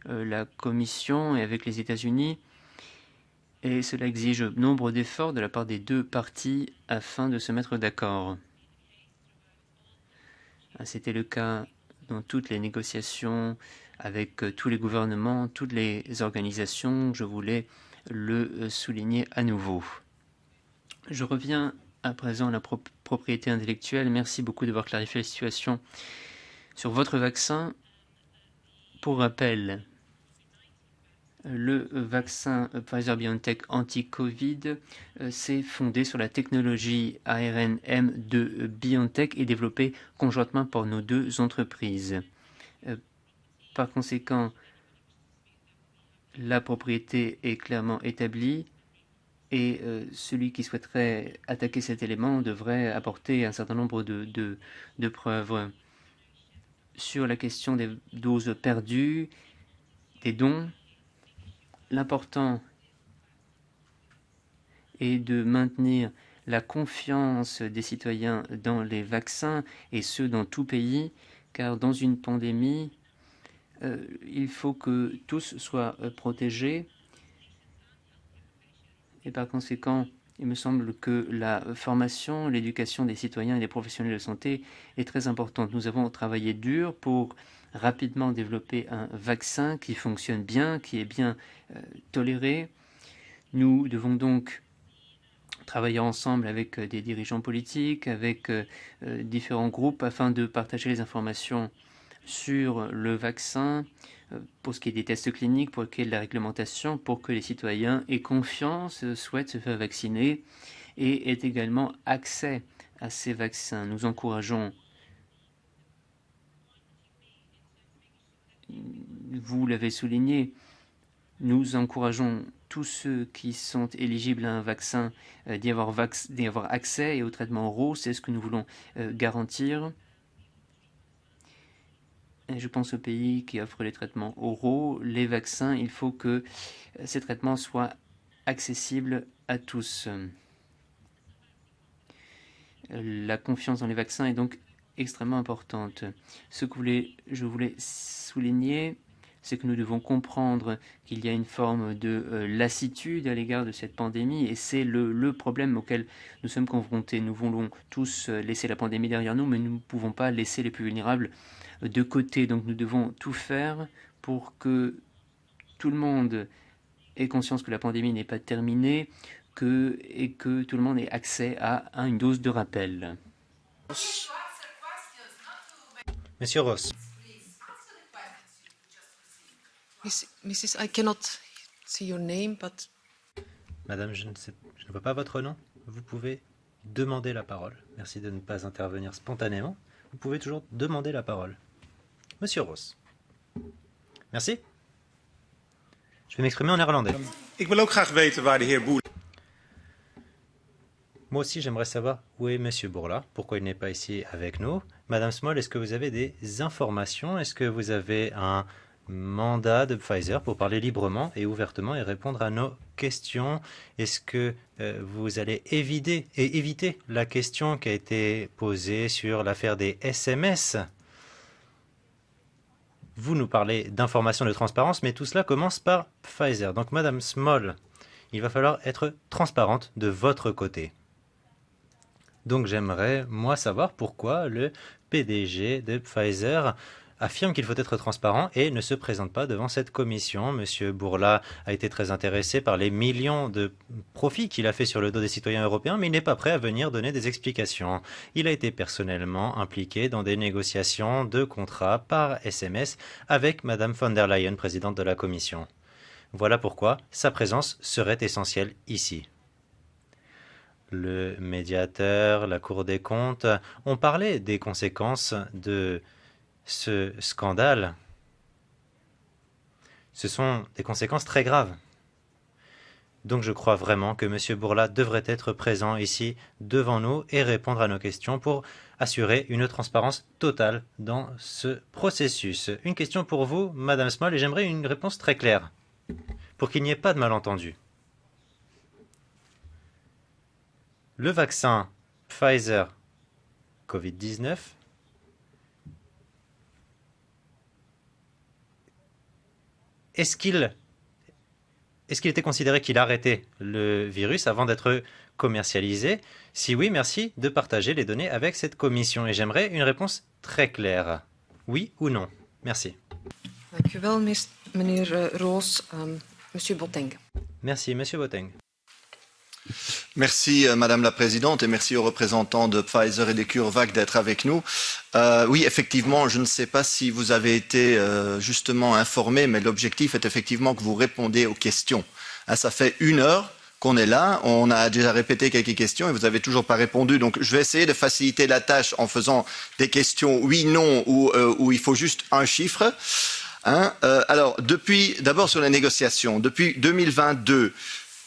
Speaker 5: la Commission et avec les États-Unis et cela exige nombre d'efforts de la part des deux parties afin de se mettre d'accord. C'était le cas dans toutes les négociations avec tous les gouvernements, toutes les organisations. Je voulais le souligner à nouveau. Je reviens à présent à la propriété intellectuelle. Merci beaucoup d'avoir clarifié la situation sur votre vaccin. Pour rappel, le vaccin Pfizer-BioNTech anti-Covid s'est fondé sur la technologie ARNM de BioNTech et développé conjointement par nos deux entreprises. Par conséquent, la propriété est clairement établie et celui qui souhaiterait attaquer cet élément devrait apporter un certain nombre de preuves. Sur la question des doses perdues, des dons, l'important est de maintenir la confiance des citoyens dans les vaccins, et ce, dans tout pays, car dans une pandémie, il faut que tous soient protégés. Et par conséquent, il me semble que la formation, l'éducation des citoyens et des professionnels de santé est très importante. Nous avons travaillé dur pour rapidement développer un vaccin qui fonctionne bien, qui est bien toléré. Nous devons donc travailler ensemble avec des dirigeants politiques, avec différents groupes afin de partager les informations sur le vaccin, pour ce qui est des tests cliniques, pour ce qui est de la réglementation, pour que les citoyens aient confiance, souhaitent se faire vacciner et aient également accès à ces vaccins. Nous encourageons, vous l'avez souligné, nous encourageons tous ceux qui sont éligibles à un vaccin d'y avoir accès et au traitement oraux. C'est ce que nous voulons garantir. Et je pense aux pays qui offrent les traitements oraux, les vaccins. Il faut que ces traitements soient accessibles à tous. La confiance dans les vaccins est donc extrêmement importante. Ce que je voulais souligner, c'est que nous devons comprendre qu'il y a une forme de lassitude à l'égard de cette pandémie et c'est le problème auquel nous sommes confrontés. Nous voulons tous laisser la pandémie derrière nous, mais nous ne pouvons pas laisser les plus vulnérables de côté. Donc nous devons tout faire pour que tout le monde ait conscience que la pandémie n'est pas terminée et que tout le monde ait accès à une dose de rappel.
Speaker 2: Monsieur Ross.
Speaker 1: Mrs. I cannot see your name, but...
Speaker 2: Madame, je ne vois pas votre nom. Vous pouvez demander la parole. Merci de ne pas intervenir spontanément. Vous pouvez toujours demander la parole. Monsieur Ross. Merci. Je vais m'exprimer en néerlandais.
Speaker 8: Ik wil ook graag weten waar de heer Bourla.
Speaker 2: Moi aussi, j'aimerais savoir où est Monsieur Bourla, pourquoi il n'est pas ici avec nous. Madame Small, est-ce que vous avez des informations? Est-ce que vous avez un mandat de Pfizer pour parler librement et ouvertement et répondre à nos questions? Est-ce que vous allez éviter la question qui a été posée sur l'affaire des SMS? Vous nous parlez d'information de transparence, mais tout cela commence par Pfizer. Donc, Madame Small, il va falloir être transparente de votre côté. Donc, j'aimerais, moi, savoir pourquoi le PDG de Pfizer affirme qu'il faut être transparent et ne se présente pas devant cette commission. Monsieur Bourla a été très intéressé par les millions de profits qu'il a fait sur le dos des citoyens européens, mais il n'est pas prêt à venir donner des explications. Il a été personnellement impliqué dans des négociations de contrats par SMS avec Madame von der Leyen, présidente de la commission. Voilà pourquoi sa présence serait essentielle ici. Le médiateur, la Cour des comptes ont parlé des conséquences de ce scandale. Ce sont des conséquences très graves. Donc je crois vraiment que M. Bourla devrait être présent ici devant nous et répondre à nos questions pour assurer une transparence totale dans ce processus. Une question pour vous, Madame Small, et j'aimerais une réponse très claire pour qu'il n'y ait pas de malentendu. Le vaccin Pfizer Covid-19 est-ce qu'il était considéré qu'il arrêtait le virus avant d'être commercialisé? Si oui, merci de partager les données avec cette commission. Et j'aimerais une réponse très claire. Oui ou non? Merci.
Speaker 1: Dank u wel, meneer Roos. Monsieur Boateng.
Speaker 2: Merci, Monsieur Boateng.
Speaker 9: Merci Madame la Présidente et merci aux représentants de Pfizer et de CureVac d'être avec nous. Oui, effectivement, je ne sais pas si vous avez été justement informé, mais l'objectif est effectivement que vous répondez aux questions. Ça fait 1 heure qu'on est là, on a déjà répété quelques questions et vous n'avez toujours pas répondu. Donc je vais essayer de faciliter la tâche en faisant des questions oui, non, où il faut juste un chiffre. Alors, d'abord sur les négociations, depuis 2022,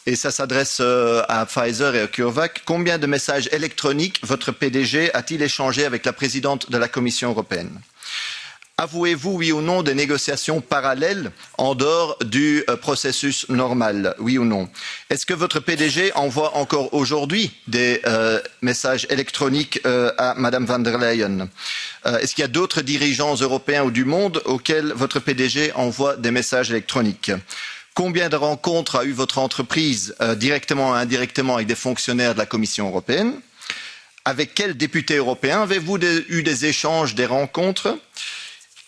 Speaker 9: et ça s'adresse à Pfizer et à CureVac, combien de messages électroniques votre PDG a-t-il échangé avec la présidente de la Commission européenne? Avouez-vous, oui ou non, des négociations parallèles en dehors du processus normal, oui ou non? Est-ce que votre PDG envoie encore aujourd'hui des messages électroniques à Madame von der Leyen? Est-ce qu'il y a d'autres dirigeants européens ou du monde auxquels votre PDG envoie des messages électroniques? Combien de rencontres a eu votre entreprise directement ou indirectement avec des fonctionnaires de la Commission européenne? Avec quels députés européens avez-vous eu des échanges, des rencontres?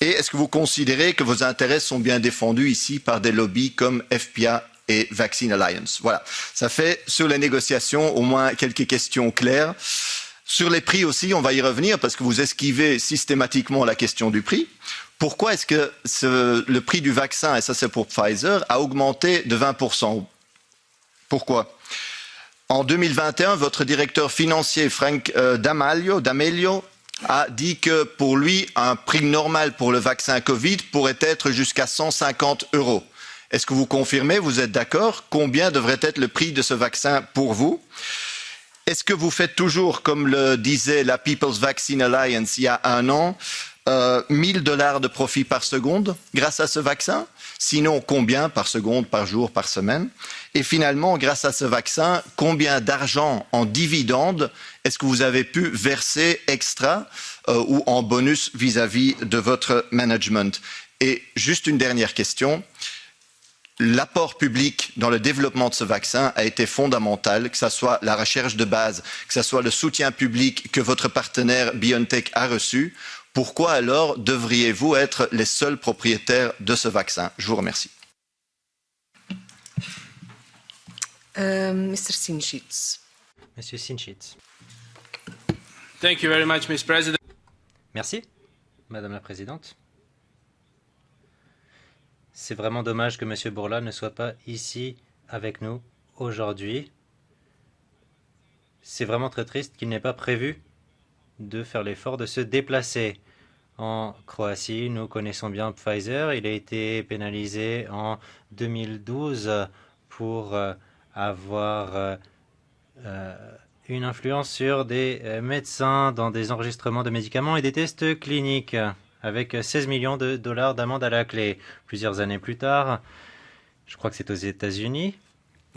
Speaker 9: Et est-ce que vous considérez que vos intérêts sont bien défendus ici par des lobbies comme FPA et Vaccine Alliance? Voilà, ça fait sur les négociations au moins quelques questions claires. Sur les prix aussi, on va y revenir parce que vous esquivez systématiquement la question du prix. Pourquoi est-ce que le prix du vaccin, et ça c'est pour Pfizer, a augmenté de 20%? Pourquoi? En 2021, votre directeur financier Frank D'Amelio a dit que pour lui, un prix normal pour le vaccin Covid pourrait être jusqu'à 150 €. Est-ce que vous confirmez, vous êtes d'accord? Combien devrait être le prix de ce vaccin pour vous? Est-ce que vous faites toujours, comme le disait la People's Vaccine Alliance il y a un an, 1000 $ de profit par seconde grâce à ce vaccin? Sinon, combien par seconde, par jour, par semaine? Et finalement, grâce à ce vaccin, combien d'argent en dividendes est-ce que vous avez pu verser extra ou en bonus vis-à-vis de votre management? Et juste une dernière question. L'apport public dans le développement de ce vaccin a été fondamental, que ce soit la recherche de base, que ce soit le soutien public que votre partenaire BioNTech a reçu. Pourquoi alors devriez-vous être les seuls propriétaires de ce vaccin? Je vous remercie.
Speaker 1: Mr. Sinchits.
Speaker 2: Monsieur Sinchits.
Speaker 10: Thank you very much, Ms. President.
Speaker 2: Merci, Madame la Présidente. C'est vraiment dommage que Monsieur Bourla ne soit pas ici avec nous aujourd'hui. C'est vraiment très triste qu'il n'ait pas prévu de faire l'effort de se déplacer en Croatie. Nous connaissons bien Pfizer. Il a été pénalisé en 2012 pour avoir une influence sur des médecins dans des enregistrements de médicaments et des tests cliniques, avec 16 millions de dollars d'amende à la clé. Plusieurs années plus tard, je crois que c'est aux États-Unis,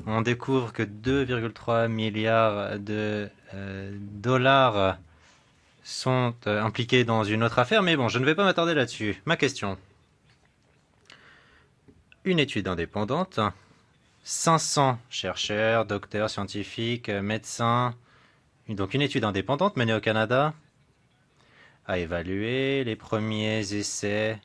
Speaker 2: on découvre que 2,3 milliards de dollars sont impliqués dans une autre affaire, mais bon, je ne vais pas m'attarder là-dessus. Ma question. Une étude indépendante, 500 chercheurs, docteurs, scientifiques, médecins, donc une étude indépendante menée au Canada, a évalué les premiers essais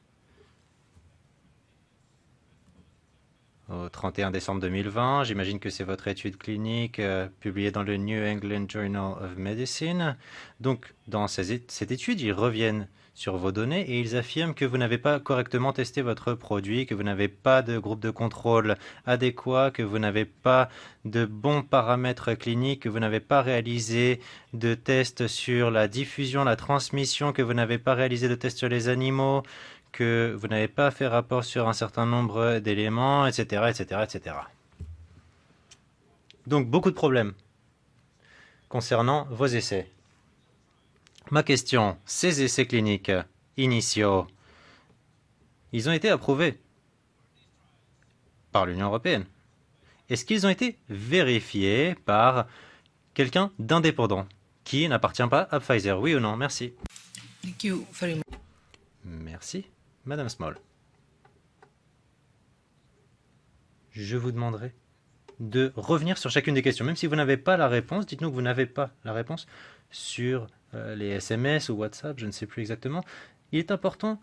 Speaker 2: au 31 décembre 2020. J'imagine que c'est votre étude clinique publiée dans le New England Journal of Medicine. Donc, dans cette étude, ils reviennent sur vos données et ils affirment que vous n'avez pas correctement testé votre produit, que vous n'avez pas de groupe de contrôle adéquat, que vous n'avez pas de bons paramètres cliniques, que vous n'avez pas réalisé de tests sur la diffusion, la transmission, que vous n'avez pas réalisé de tests sur les animaux, que vous n'avez pas fait rapport sur un certain nombre d'éléments, etc., etc., etc. Donc, beaucoup de problèmes concernant vos essais. Ma question, ces essais cliniques initiaux, ils ont été approuvés par l'Union européenne. Est-ce qu'ils ont été vérifiés par quelqu'un d'indépendant qui n'appartient pas à Pfizer? Oui ou non? Merci.
Speaker 1: Thank you very much.
Speaker 2: Merci. Madame Small. Je vous demanderai de revenir sur chacune des questions. Même si vous n'avez pas la réponse, dites-nous que vous n'avez pas la réponse sur les SMS ou WhatsApp, je ne sais plus exactement. Il est important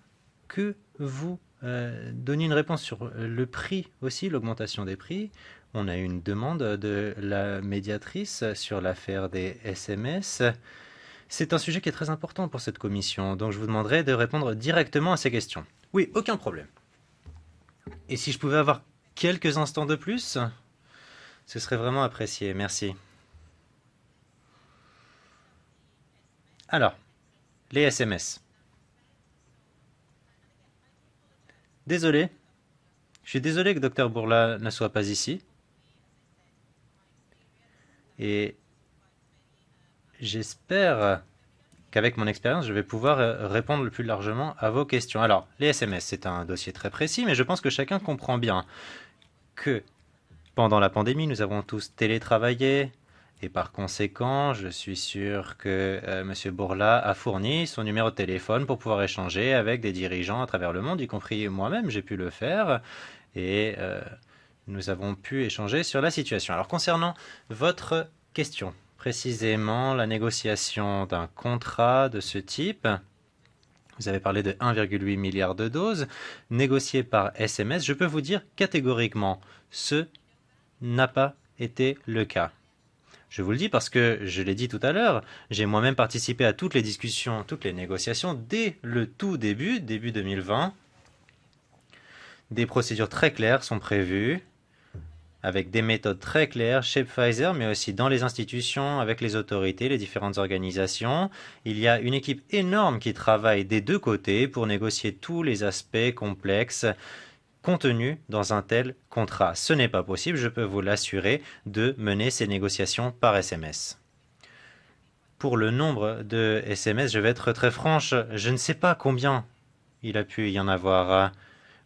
Speaker 2: que vous donniez une réponse sur le prix aussi, l'augmentation des prix. On a eu une demande de la médiatrice sur l'affaire des SMS. C'est un sujet qui est très important pour cette commission, donc je vous demanderai de répondre directement à ces questions. Oui, aucun problème. Et si je pouvais avoir quelques instants de plus, ce serait vraiment apprécié. Merci. Alors, les SMS. Désolé. Je suis désolé que Dr Bourla ne soit pas ici. Et j'espère qu'avec mon expérience, je vais pouvoir répondre le plus largement à vos questions. Alors, les SMS, c'est un dossier très précis, mais je pense que chacun comprend bien que pendant la pandémie, nous avons tous télétravaillé. Et par conséquent, je suis sûr que M. Bourla a fourni son numéro de téléphone pour pouvoir échanger avec des dirigeants à travers le monde, y compris moi-même, j'ai pu le faire. Et nous avons pu échanger sur la situation. Alors, concernant votre question, précisément la négociation d'un contrat de ce type, vous avez parlé de 1,8 milliard de doses négociées par SMS. Je peux vous dire catégoriquement, ce n'a pas été le cas. Je vous le dis parce que, je l'ai dit tout à l'heure, j'ai moi-même participé à toutes les discussions, toutes les négociations dès le tout début 2020. Des procédures très claires sont prévues, avec des méthodes très claires chez Pfizer, mais aussi dans les institutions, avec les autorités, les différentes organisations. Il y a une équipe énorme qui travaille des deux côtés pour négocier tous les aspects complexes contenus dans un tel contrat. Ce n'est pas possible, je peux vous l'assurer, de mener ces négociations par SMS. Pour le nombre de SMS, je vais être très franche, je ne sais pas combien il a pu y en avoir.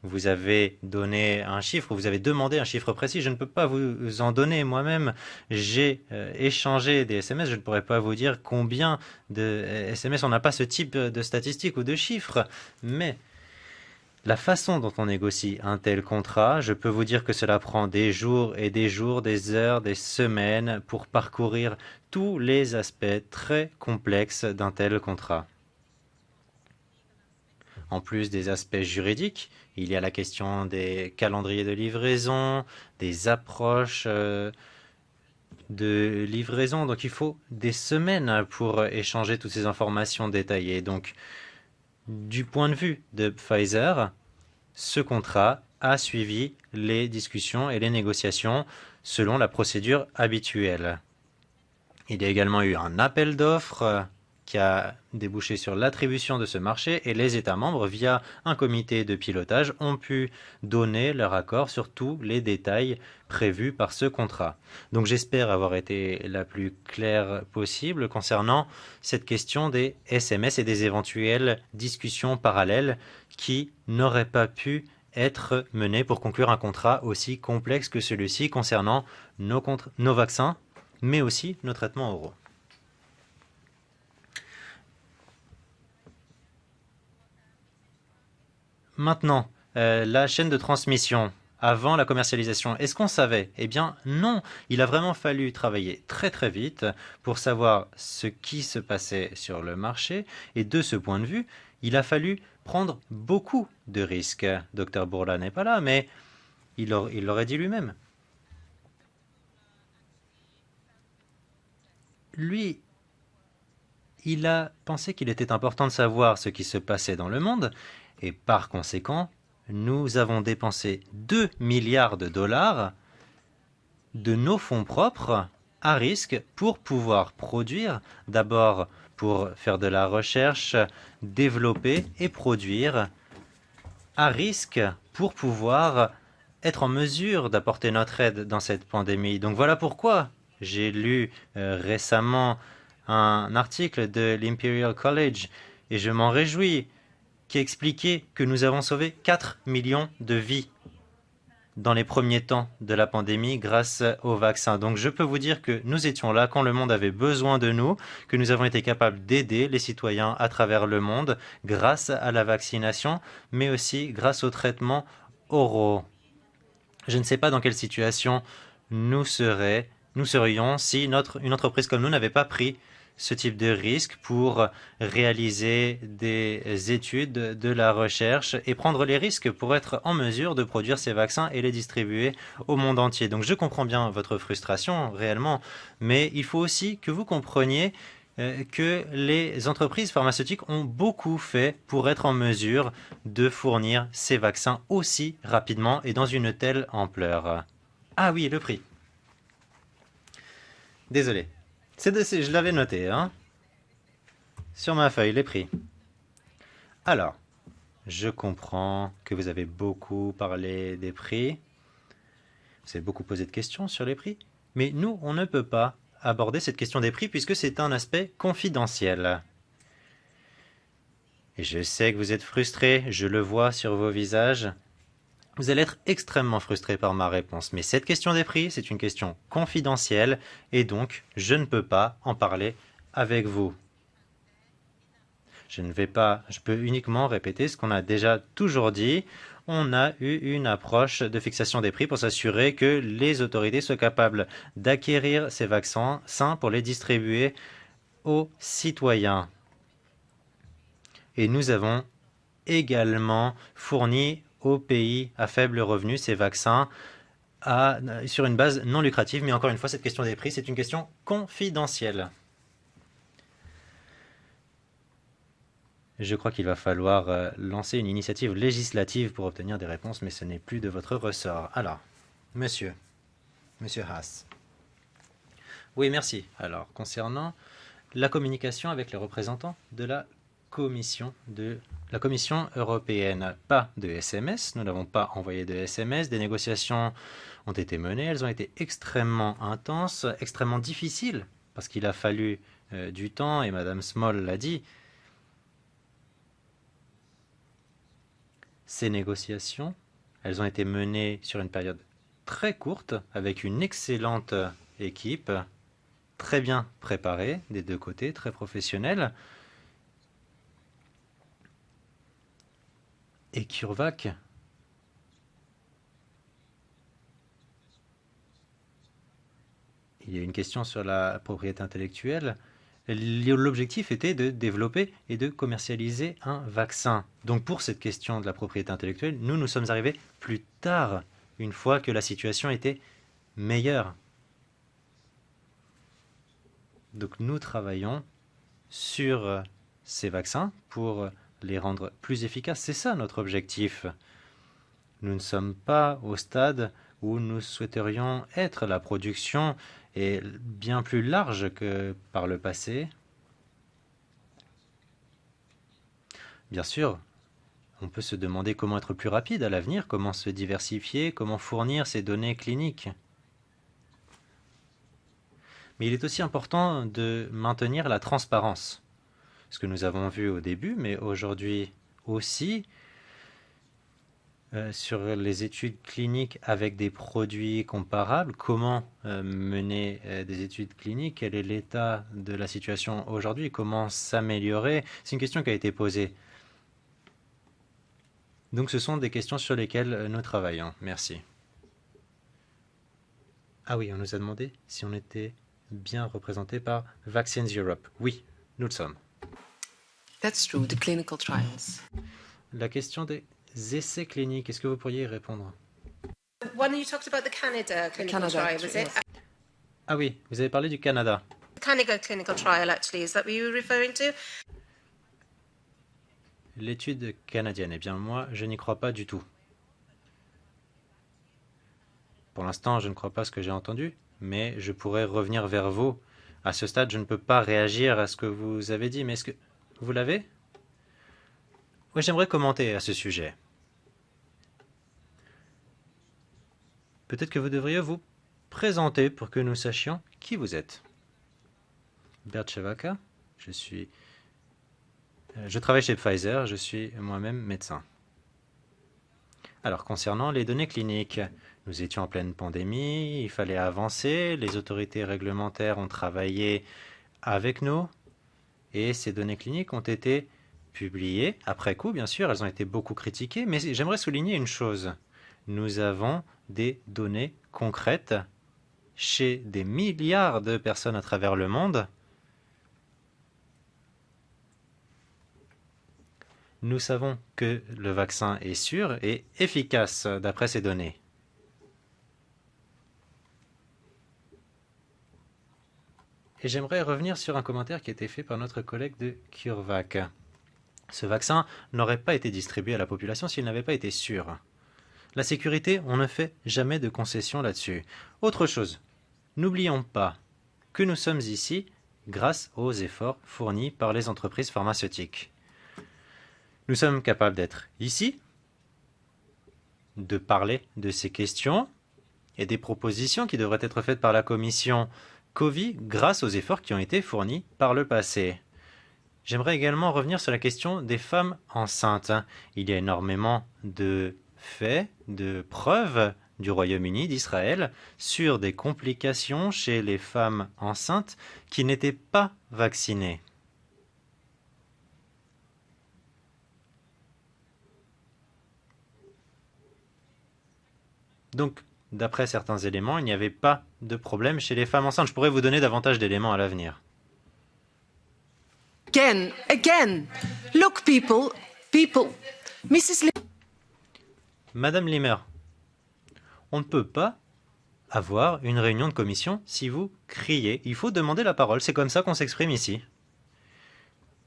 Speaker 2: Vous avez donné un chiffre, vous avez demandé un chiffre précis, je ne peux pas vous en donner moi-même. J'ai échangé des SMS, je ne pourrais pas vous dire combien de SMS, on n'a pas ce type de statistiques ou de chiffres, mais la façon dont on négocie un tel contrat, je peux vous dire que cela prend des jours et des jours, des heures, des semaines pour parcourir tous les aspects très complexes d'un tel contrat. En plus des aspects juridiques, il y a la question des calendriers de livraison, des approches de livraison. Donc il faut des semaines pour échanger toutes ces informations détaillées. Donc du point de vue de Pfizer, ce contrat a suivi les discussions et les négociations selon la procédure habituelle. Il y a également eu un appel d'offres qui a débouché sur l'attribution de ce marché et les États membres, via un comité de pilotage, ont pu donner leur accord sur tous les détails prévus par ce contrat. Donc j'espère avoir été la plus claire possible concernant cette question des SMS et des éventuelles discussions parallèles qui n'auraient pas pu être menées pour conclure un contrat aussi complexe que celui-ci concernant nos vaccins, mais aussi nos traitements oraux. Maintenant, la chaîne de transmission avant la commercialisation, est-ce qu'on savait? Eh bien non, il a vraiment fallu travailler très très vite pour savoir ce qui se passait sur le marché et de ce point de vue, il a fallu prendre beaucoup de risques. Dr Bourla n'est pas là, mais il l'aurait dit lui-même. Lui, il a pensé qu'il était important de savoir ce qui se passait dans le monde et par conséquent, nous avons dépensé 2 milliards de dollars de nos fonds propres à risque pour pouvoir produire, d'abord pour faire de la recherche, développer et produire à risque pour pouvoir être en mesure d'apporter notre aide dans cette pandémie. Donc voilà pourquoi j'ai lu récemment un article de l'Imperial College et je m'en réjouis, qui expliquait que nous avons sauvé 4 millions de vies dans les premiers temps de la pandémie grâce au vaccin. Donc je peux vous dire que nous étions là quand le monde avait besoin de nous, que nous avons été capables d'aider les citoyens à travers le monde grâce à la vaccination, mais aussi grâce aux traitements oraux. Je ne sais pas dans quelle situation nous serions si une entreprise comme nous n'avait pas pris ce type de risque pour réaliser des études, de la recherche et prendre les risques pour être en mesure de produire ces vaccins et les distribuer au monde entier. Donc je comprends bien votre frustration réellement, mais il faut aussi que vous compreniez que les entreprises pharmaceutiques ont beaucoup fait pour être en mesure de fournir ces vaccins aussi rapidement et dans une telle ampleur. Ah oui, le prix. Désolé. Je l'avais noté, hein, sur ma feuille, les prix. Alors, je comprends que vous avez beaucoup parlé des prix. Vous avez beaucoup posé de questions sur les prix. Mais nous, on ne peut pas aborder cette question des prix puisque c'est un aspect confidentiel. Et je sais que vous êtes frustrés, je le vois sur vos visages. Vous allez être extrêmement frustré par ma réponse, mais cette question des prix, c'est une question confidentielle et donc je ne peux pas en parler avec vous. Je peux uniquement répéter ce qu'on a déjà toujours dit. On a eu une approche de fixation des prix pour s'assurer que les autorités soient capables d'acquérir ces vaccins pour les distribuer aux citoyens. Et nous avons également fourni aux pays à faible revenu ces vaccins sur une base non lucrative. Mais encore une fois, cette question des prix, c'est une question confidentielle. Je crois qu'il va falloir lancer une initiative législative pour obtenir des réponses, mais ce n'est plus de votre ressort. Alors, monsieur Haas. Oui, merci. Alors, concernant la communication avec les représentants de la Commission européenne, pas de SMS, nous n'avons pas envoyé de SMS, des négociations ont été menées, elles ont été extrêmement intenses, extrêmement difficiles, parce qu'il a fallu du temps, et Madame Small l'a dit. Ces négociations, elles ont été menées sur une période très courte, avec une excellente équipe, très bien préparée des deux côtés, très professionnelle. Et CureVac il y a une question sur la propriété intellectuelle. L'objectif était de développer et de commercialiser un vaccin. Donc pour cette question de la propriété intellectuelle, nous sommes arrivés plus tard, une fois que la situation était meilleure. Donc nous travaillons sur ces vaccins pour les rendre plus efficaces. C'est ça notre objectif. Nous ne sommes pas au stade où nous souhaiterions être. La production est bien plus large que par le passé. Bien sûr, on peut se demander comment être plus rapide à l'avenir, comment se diversifier, comment fournir ces données cliniques. Mais il est aussi important de maintenir la transparence. Ce que nous avons vu au début, mais aujourd'hui aussi, sur les études cliniques avec des produits comparables, comment mener des études cliniques, quel est l'état de la situation aujourd'hui, comment s'améliorer. C'est une question qui a été posée. Donc ce sont des questions sur lesquelles nous travaillons. Merci. Ah oui, on nous a demandé si on était bien représenté par Vaccines Europe. Oui, nous le sommes.
Speaker 1: That's true, the clinical trials.
Speaker 2: La question des essais cliniques, est-ce que vous pourriez y répondre?
Speaker 3: When you talked about the Canada clinical trial, was it?
Speaker 2: Ah oui, vous avez parlé du Canada.
Speaker 3: Canada clinical trial, actually, is that what you were referring to?
Speaker 2: L'étude canadienne, eh bien moi, je n'y crois pas du tout. Pour l'instant, je ne crois pas ce que j'ai entendu, mais je pourrais revenir vers vous. À ce stade, je ne peux pas réagir à ce que vous avez dit, mais est-ce que vous l'avez? Oui, j'aimerais commenter à ce sujet. Peut-être que vous devriez vous présenter pour que nous sachions qui vous êtes. Bert Chevaka, je travaille chez Pfizer, je suis moi-même médecin. Alors, concernant les données cliniques, nous étions en pleine pandémie, il fallait avancer, les autorités réglementaires ont travaillé avec nous et ces données cliniques ont été publiées après coup, bien sûr, elles ont été beaucoup critiquées, mais j'aimerais souligner une chose. Nous avons des données concrètes chez des milliards de personnes à travers le monde. Nous savons que le vaccin est sûr et efficace d'après ces données. Et j'aimerais revenir sur un commentaire qui a été fait par notre collègue de CureVac. Ce vaccin n'aurait pas été distribué à la population s'il n'avait pas été sûr. La sécurité, on ne fait jamais de concessions là-dessus. Autre chose, n'oublions pas que nous sommes ici grâce aux efforts fournis par les entreprises pharmaceutiques. Nous sommes capables d'être ici, de parler de ces questions et des propositions qui devraient être faites par la commission COVID grâce aux efforts qui ont été fournis par le passé. J'aimerais également revenir sur la question des femmes enceintes. Il y a énormément de faits, de preuves du Royaume-Uni, d'Israël, sur des complications chez les femmes enceintes qui n'étaient pas vaccinées. Donc, d'après certains éléments, il n'y avait pas de problème chez les femmes enceintes. Je pourrais vous donner davantage d'éléments à l'avenir.
Speaker 1: Again, look, people, Mrs.
Speaker 2: Madame Limer, on ne peut pas avoir une réunion de commission si vous criez. Il faut demander la parole, c'est comme ça qu'on s'exprime ici.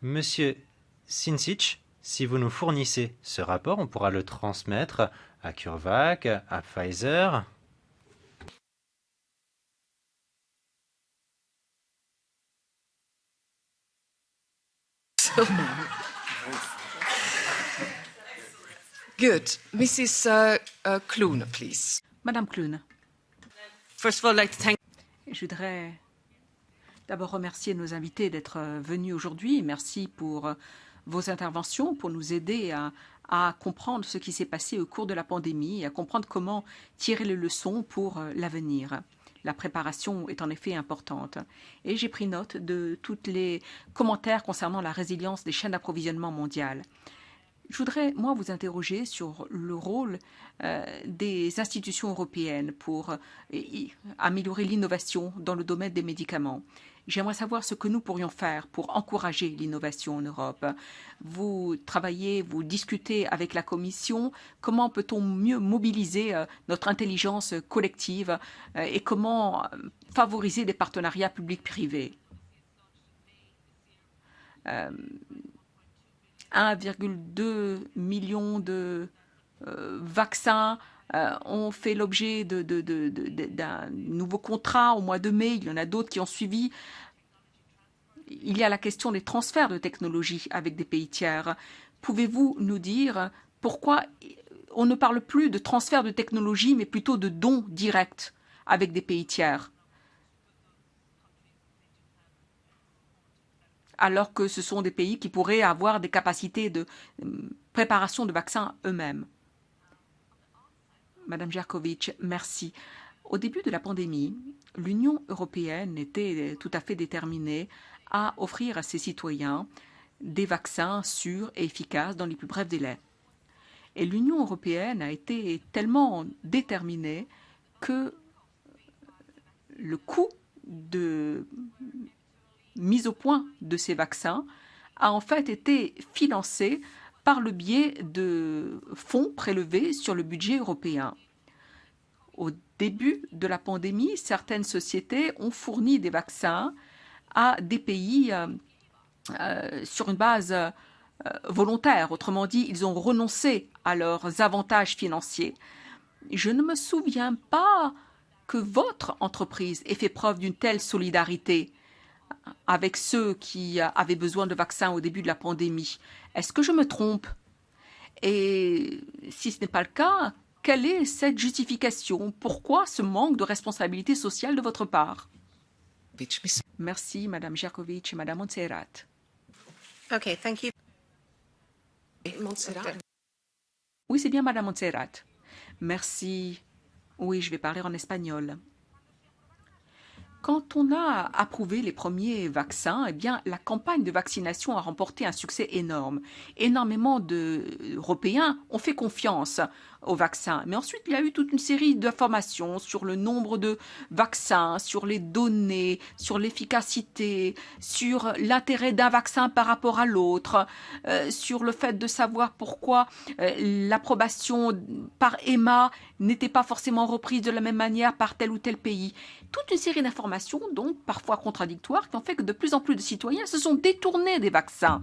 Speaker 2: Monsieur Sinčić, si vous nous fournissez ce rapport, on pourra le transmettre à CureVac, à Pfizer.
Speaker 1: Good. Mrs. Kloon, please.
Speaker 4: Madame Kloon.
Speaker 3: First of all, I'd like to thank
Speaker 4: Je voudrais d'abord remercier nos invités d'être venus aujourd'hui. Merci pour vos interventions, pour nous aider à comprendre ce qui s'est passé au cours de la pandémie et à comprendre comment tirer les leçons pour l'avenir. La préparation est en effet importante. Et j'ai pris note de tous les commentaires concernant la résilience des chaînes d'approvisionnement mondiales. Je voudrais, moi, vous interroger sur le rôle des institutions européennes pour améliorer l'innovation dans le domaine des médicaments. J'aimerais savoir ce que nous pourrions faire pour encourager l'innovation en Europe. Vous travaillez, vous discutez avec la Commission. Comment peut-on mieux mobiliser notre intelligence collective et comment favoriser des partenariats publics-privés 1,2 million de vaccins ont fait l'objet d'un nouveau contrat au mois de mai. Il y en a d'autres qui ont suivi. Il y a la question des transferts de technologies avec des pays tiers. Pouvez-vous nous dire pourquoi on ne parle plus de transfert de technologies, mais plutôt de dons directs avec des pays tiers, alors que ce sont des pays qui pourraient avoir des capacités de préparation de vaccins eux-mêmes? Madame Jerkovic, merci. Au début de la pandémie, l'Union européenne était tout à fait déterminée à offrir à ses citoyens des vaccins sûrs et efficaces dans les plus brefs délais. Et l'Union européenne a été tellement déterminée que le coût de mise au point de ces vaccins a en fait été financé par le biais de fonds prélevés sur le budget européen. Au début de la pandémie, certaines sociétés ont fourni des vaccins à des pays sur une base volontaire. Autrement dit, ils ont renoncé à leurs avantages financiers. Je ne me souviens pas que votre entreprise ait fait preuve d'une telle solidarité avec ceux qui avaient besoin de vaccins au début de la pandémie. Est-ce que je me trompe? Et si ce n'est pas le cas, quelle est cette justification? Pourquoi ce manque de responsabilité sociale de votre part? Merci, Madame Jerkovic et Madame Montserrat.
Speaker 3: Okay, thank you.
Speaker 1: Montserrat.
Speaker 4: Oui, c'est bien Madame Montserrat. Merci. Oui, je vais parler en espagnol. Quand on a approuvé les premiers vaccins, eh bien, la campagne de vaccination a remporté un succès énorme. Énormément d'Européens ont fait confiance aux vaccins. Mais ensuite, il y a eu toute une série d'informations sur le nombre de vaccins, sur les données, sur l'efficacité, sur l'intérêt d'un vaccin par rapport à l'autre, sur le fait de savoir pourquoi l'approbation par EMA n'était pas forcément reprise de la même manière par tel ou tel pays. Toute une série d'informations, donc parfois contradictoires, qui ont fait que de plus en plus de citoyens se sont détournés des vaccins.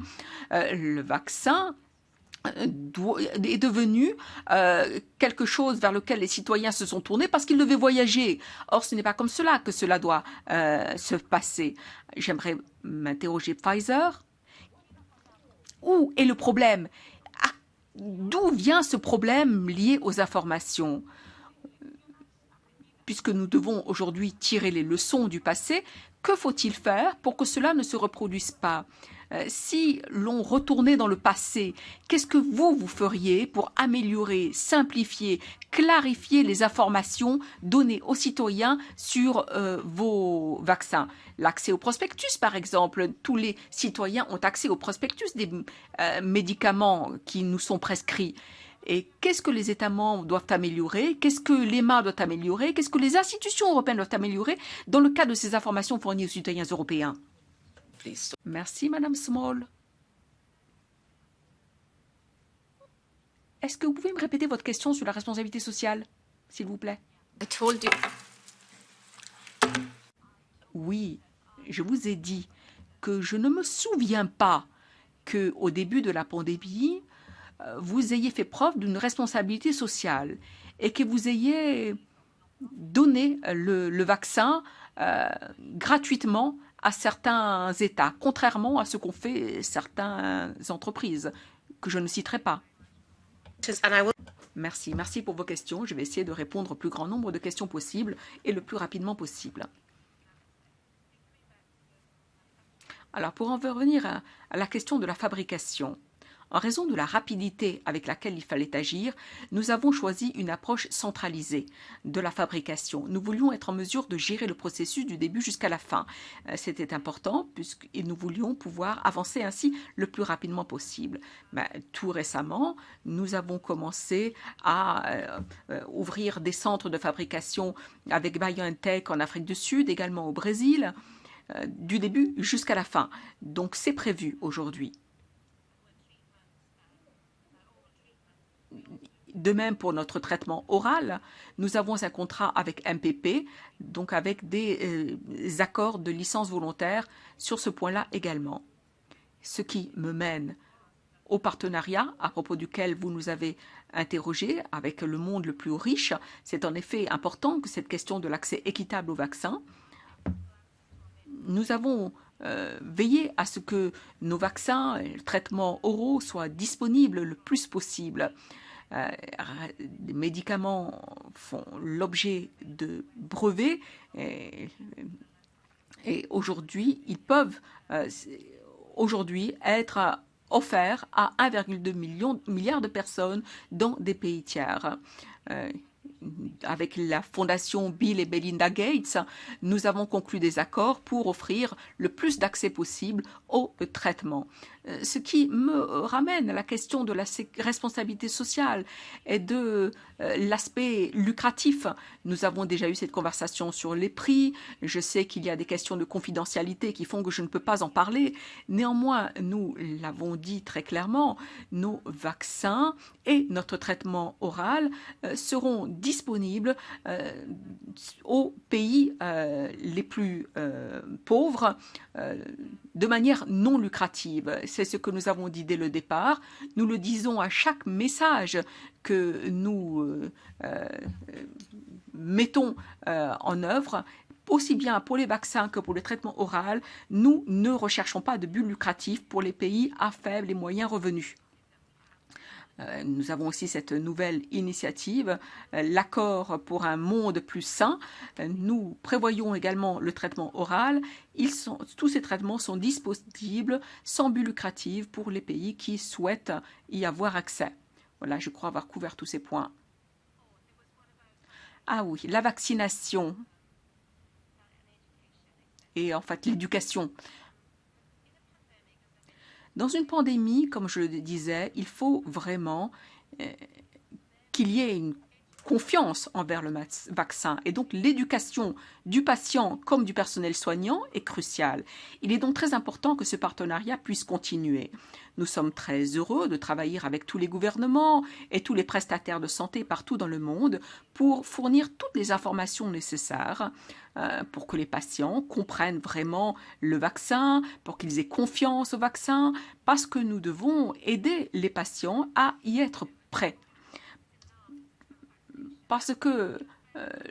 Speaker 4: Le vaccin est devenu quelque chose vers lequel les citoyens se sont tournés parce qu'ils devaient voyager. Or, ce n'est pas comme cela que cela doit se passer. J'aimerais m'interroger Pfizer. Où est le problème? D'où vient ce problème lié aux informations? Puisque nous devons aujourd'hui tirer les leçons du passé, que faut-il faire pour que cela ne se reproduise pas? Si l'on retournait dans le passé, qu'est-ce que vous feriez pour améliorer, simplifier, clarifier les informations données aux citoyens sur vos vaccins? L'accès au prospectus, par exemple. Tous les citoyens ont accès au prospectus des médicaments qui nous sont prescrits. Et qu'est-ce que les États membres doivent améliorer? Qu'est-ce que l'EMA doit améliorer? Qu'est-ce que les institutions européennes doivent améliorer dans le cadre de ces informations fournies aux citoyens européens? Merci, Madame Small. Est-ce que vous pouvez me répéter votre question sur la responsabilité sociale, s'il vous plaît? Oui, je vous ai dit que je ne me souviens pas qu'au début de la pandémie, vous ayez fait preuve d'une responsabilité sociale et que vous ayez donné le vaccin gratuitement à certains États, contrairement à ce qu'ont fait certaines entreprises, que je ne citerai pas. Merci, merci pour vos questions. Je vais essayer de répondre au plus grand nombre de questions possibles et le plus rapidement possible. Alors, pour en revenir à la question de la fabrication, en raison de la rapidité avec laquelle il fallait agir, nous avons choisi une approche centralisée de la fabrication. Nous voulions être en mesure de gérer le processus du début jusqu'à la fin. C'était important puisque nous voulions pouvoir avancer ainsi le plus rapidement possible. Tout récemment, nous avons commencé à ouvrir des centres de fabrication avec BioNTech en Afrique du Sud, également au Brésil, du début jusqu'à la fin. Donc c'est prévu aujourd'hui. De même pour notre traitement oral, nous avons un contrat avec MPP, donc avec des accords de licence volontaire sur ce point-là également. Ce qui me mène au partenariat à propos duquel vous nous avez interrogé avec le monde le plus riche. C'est en effet important que cette question de l'accès équitable au vaccin. Nous avons veillé à ce que nos vaccins et le traitement oraux soient disponibles le plus possible. Les médicaments font l'objet de brevets et aujourd'hui, ils peuvent aujourd'hui être offerts à 1,2 milliard de personnes dans des pays tiers. Avec la fondation Bill et Melinda Gates, nous avons conclu des accords pour offrir le plus d'accès possible au traitement. Ce qui me ramène à la question de la responsabilité sociale et de l'aspect lucratif. Nous avons déjà eu cette conversation sur les prix. Je sais qu'il y a des questions de confidentialité qui font que je ne peux pas en parler. Néanmoins, nous l'avons dit très clairement, nos vaccins et notre traitement oral seront disponibles aux pays les plus pauvres de manière non lucrative. C'est ce que nous avons dit dès le départ. Nous le disons à chaque message que nous mettons en œuvre. Aussi bien pour les vaccins que pour le traitement oral, nous ne recherchons pas de but lucratif pour les pays à faibles et moyens revenus. Nous avons aussi cette nouvelle initiative, l'accord pour un monde plus sain. Nous prévoyons également le traitement oral. Tous ces traitements sont disponibles sans but lucratif pour les pays qui souhaitent y avoir accès. Voilà, je crois avoir couvert tous ces points. Ah oui, la vaccination et en fait l'éducation. Dans une pandémie, comme je le disais, il faut vraiment qu'il y ait une confiance envers le vaccin. Et donc l'éducation du patient comme du personnel soignant est cruciale. Il est donc très important que ce partenariat puisse continuer. Nous sommes très heureux de travailler avec tous les gouvernements et tous les prestataires de santé partout dans le monde pour fournir toutes les informations nécessaires pour que les patients comprennent vraiment le vaccin, pour qu'ils aient confiance au vaccin, parce que nous devons aider les patients à y être prêts. Parce que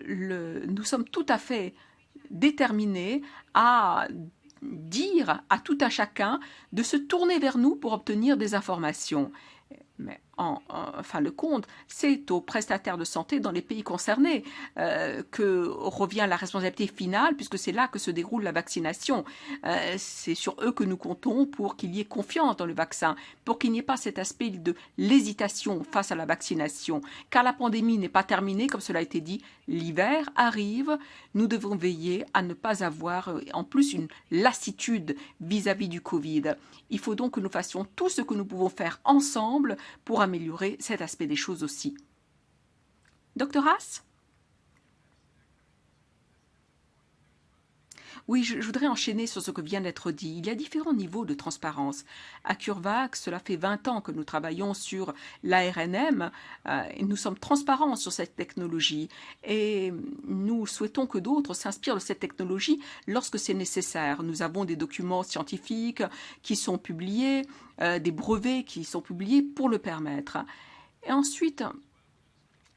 Speaker 4: nous sommes tout à fait déterminés à dire à tout un chacun de se tourner vers nous pour obtenir des informations. Mais en fin de compte, c'est aux prestataires de santé dans les pays concernés que revient la responsabilité finale, puisque c'est là que se déroule la vaccination. C'est sur eux que nous comptons pour qu'il y ait confiance dans le vaccin, pour qu'il n'y ait pas cet aspect de l'hésitation face à la vaccination. Car la pandémie n'est pas terminée, comme cela a été dit, l'hiver arrive, nous devons veiller à ne pas avoir en plus une lassitude vis-à-vis du Covid. Il faut donc que nous fassions tout ce que nous pouvons faire ensemble pour améliorer cet aspect des choses aussi. Dr Haas ? Oui, je voudrais enchaîner sur ce que vient d'être dit. Il y a différents niveaux de transparence. À CureVac, cela fait 20 ans que nous travaillons sur l'ARNM et nous sommes transparents sur cette technologie. Et nous souhaitons que d'autres s'inspirent de cette technologie lorsque c'est nécessaire. Nous avons des documents scientifiques qui sont publiés, des brevets qui sont publiés pour le permettre. Et ensuite,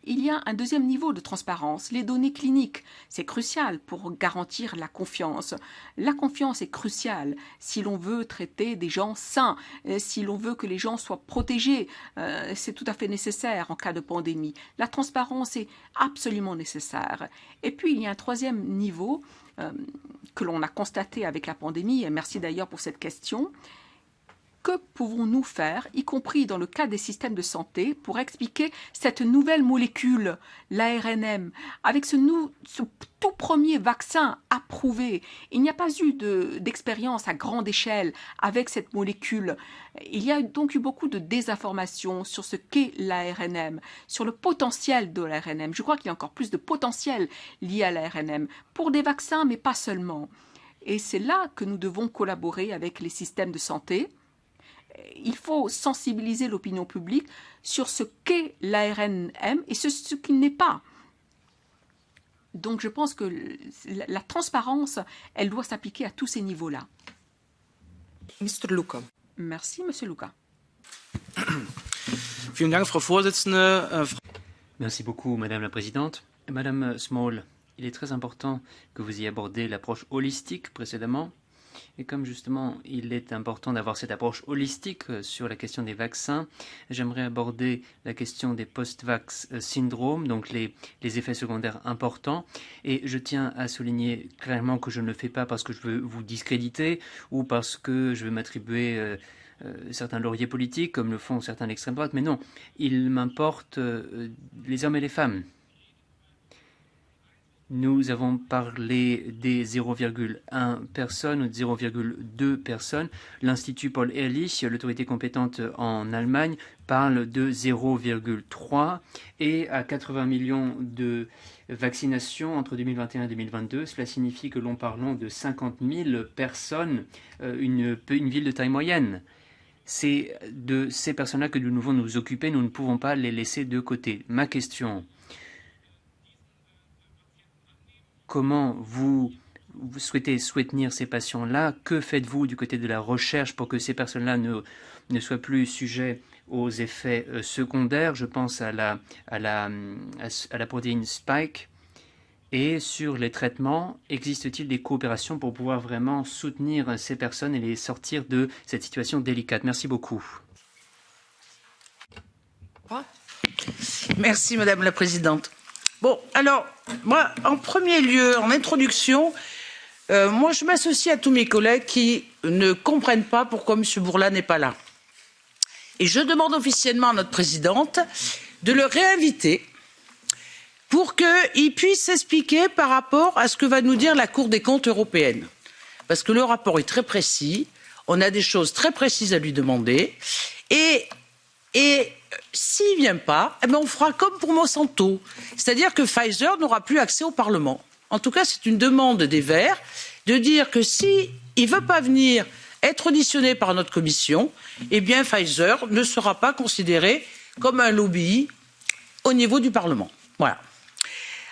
Speaker 4: il y a un deuxième niveau de transparence, les données cliniques. C'est crucial pour garantir la confiance. La confiance est cruciale si l'on veut traiter des gens sains, si l'on veut que les gens soient protégés. C'est tout à fait nécessaire en cas de pandémie. La transparence est absolument nécessaire. Et puis, il y a un troisième niveau que l'on a constaté avec la pandémie, et merci d'ailleurs pour cette question. Que pouvons-nous faire, y compris dans le cas des systèmes de santé, pour expliquer cette nouvelle molécule, l'ARNM, avec ce tout premier vaccin approuvé? Il n'y a pas eu d'expérience à grande échelle avec cette molécule. Il y a donc eu beaucoup de désinformation sur ce qu'est l'ARNM, sur le potentiel de l'ARNM. Je crois qu'il y a encore plus de potentiel lié à l'ARNM, pour des vaccins, mais pas seulement. Et c'est là que nous devons collaborer avec les systèmes de santé. Il faut sensibiliser l'opinion publique sur ce qu'est l'ARNM et ce qu'il n'est pas. Donc je pense que la transparence, elle doit s'appliquer à tous ces niveaux-là.
Speaker 1: Mr. Luca.
Speaker 4: Merci, Monsieur Luca.
Speaker 10: Vielen Dank, Frau Vorsitzende.
Speaker 5: Merci beaucoup, Madame la Présidente. Madame Small, il est très important que vous ayez abordé l'approche holistique précédemment. Et comme justement il est important d'avoir cette approche holistique sur la question des vaccins, j'aimerais aborder la question des post-vax syndromes, donc les effets secondaires importants. Et je tiens à souligner clairement que je ne le fais pas parce que je veux vous discréditer ou parce que je veux m'attribuer certains lauriers politiques comme le font certains d'extrême droite, mais non, il m'importe les hommes et les femmes. Nous avons parlé des 0,1 personnes ou de 0,2 personnes. L'Institut Paul Ehrlich, l'autorité compétente en Allemagne, parle de 0,3 et à 80 millions de vaccinations entre 2021 et 2022. Cela signifie que l'on parle de 50 000 personnes, une ville de taille moyenne. C'est de ces personnes-là que nous devons nous occuper. Nous ne pouvons pas les laisser de côté. Ma question: comment vous souhaitez soutenir ces patients-là? Que faites-vous du côté de la recherche pour que ces personnes-là ne soient plus sujets aux effets secondaires? Je pense à la protéine Spike. Et sur les traitements, existe-t-il des coopérations pour pouvoir vraiment soutenir ces personnes et les sortir de cette situation délicate? Merci beaucoup.
Speaker 11: Merci, Madame la Présidente. Bon, alors, moi, en premier lieu, en introduction, moi, je m'associe à tous mes collègues qui ne comprennent pas pourquoi M. Bourla n'est pas là. Et je demande officiellement à notre présidente de le réinviter pour qu'il puisse s'expliquer par rapport à ce que va nous dire la Cour des comptes européenne. Parce que le rapport est très précis, on a des choses très précises à lui demander, et s'il ne vient pas, eh bien on fera comme pour Monsanto, c'est-à-dire que Pfizer n'aura plus accès au Parlement. En tout cas, c'est une demande des Verts de dire que s'il ne veut pas venir être auditionné par notre commission, eh bien Pfizer ne sera pas considéré comme un lobby au niveau du Parlement. Voilà.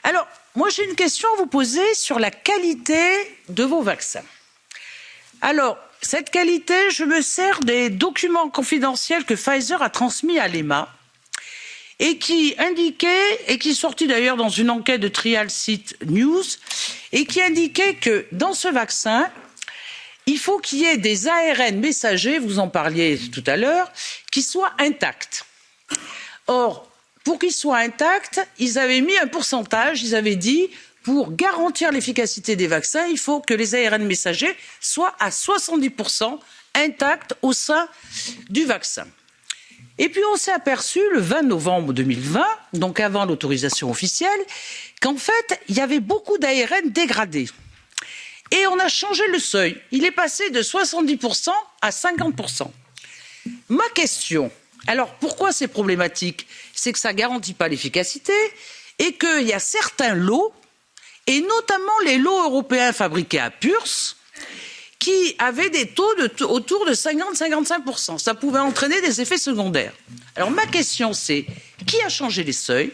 Speaker 11: Alors, moi j'ai une question à vous poser sur la qualité de vos vaccins. Alors, cette qualité, je me sers des documents confidentiels que Pfizer a transmis à l'EMA et qui indiquaient, et qui est sorti d'ailleurs dans une enquête de Trial Site News, et qui indiquait que dans ce vaccin, il faut qu'il y ait des ARN messagers, vous en parliez tout à l'heure, qui soient intacts. Or, pour qu'ils soient intacts, ils avaient mis un pourcentage, ils avaient dit, pour garantir l'efficacité des vaccins, il faut que les ARN messagers soient à 70% intacts au sein du vaccin. Et puis on s'est aperçu le 20 novembre 2020, donc avant l'autorisation officielle, qu'en fait, il y avait beaucoup d'ARN dégradés. Et on a changé le seuil. Il est passé de 70% à 50%. Ma question, alors pourquoi c'est problématique? C'est que ça ne garantit pas l'efficacité et qu'il y a certains lots et notamment les lots européens fabriqués à Purs, qui avaient des taux autour de 50-55%. Ça pouvait entraîner des effets secondaires. Alors ma question c'est, qui a changé les seuils?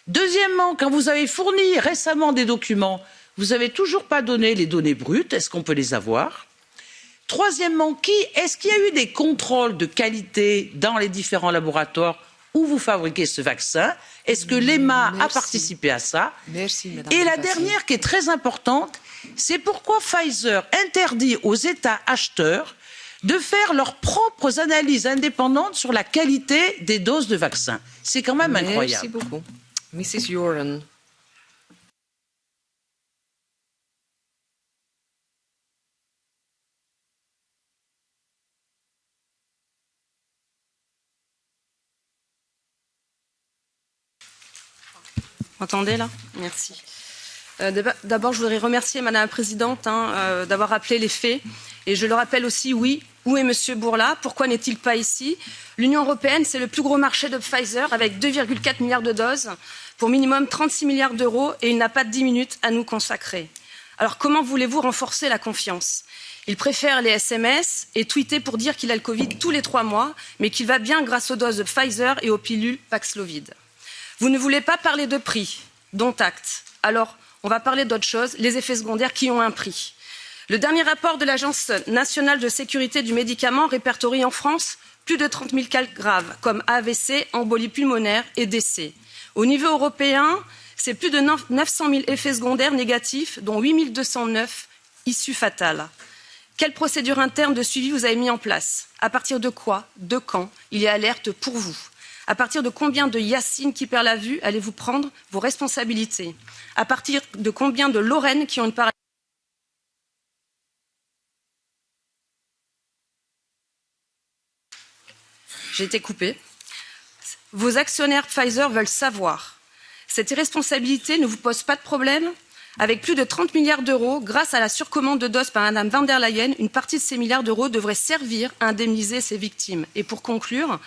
Speaker 11: Deuxièmement, quand vous avez fourni récemment des documents, vous n'avez toujours pas donné les données brutes, est-ce qu'on peut les avoir? Troisièmement, est-ce qu'il y a eu des contrôles de qualité dans les différents laboratoires où vous fabriquez ce vaccin? Est-ce que l'EMA a participé à ça?
Speaker 1: Merci, Madame.
Speaker 11: Et la dernière qui est très importante, c'est pourquoi Pfizer interdit aux États acheteurs de faire leurs propres analyses indépendantes sur la qualité des doses de vaccin. C'est quand même incroyable.
Speaker 1: Merci beaucoup. Mrs. Joren.
Speaker 12: Vous m'entendez là? Merci. D'abord, je voudrais remercier Madame la Présidente d'avoir rappelé les faits. Et je le rappelle aussi, oui, où est Monsieur Bourla? Pourquoi n'est-il pas ici? L'Union européenne, c'est le plus gros marché de Pfizer avec 2,4 milliards de doses pour minimum 36 milliards d'euros et il n'a pas 10 minutes à nous consacrer. Alors comment voulez-vous renforcer la confiance? Il préfère les SMS et tweeter pour dire qu'il a le Covid tous les 3 mois, mais qu'il va bien grâce aux doses de Pfizer et aux pilules Paxlovid. Vous ne voulez pas parler de prix, dont acte. Alors, on va parler d'autre chose, les effets secondaires qui ont un prix. Le dernier rapport de l'Agence nationale de sécurité du médicament répertorie en France plus de 30 000 cas graves, comme AVC, embolie pulmonaire et décès. Au niveau européen, c'est plus de 900 000 effets secondaires négatifs, dont 8 209 issues fatales. Quelle procédure interne de suivi vous avez mis en place? À partir de quoi? De quand? Il y a alerte pour vous. À partir de combien de Yacine qui perd la vue allez-vous prendre vos responsabilités? À partir de combien de Lorraine qui ont une part... J'ai été coupée. Vos actionnaires Pfizer veulent savoir. Cette irresponsabilité ne vous pose pas de problème? Avec plus de 30 milliards d'euros, grâce à la surcommande de doses par Mme van der Leyen, une partie de ces milliards d'euros devrait servir à indemniser ces victimes. Et pour conclure,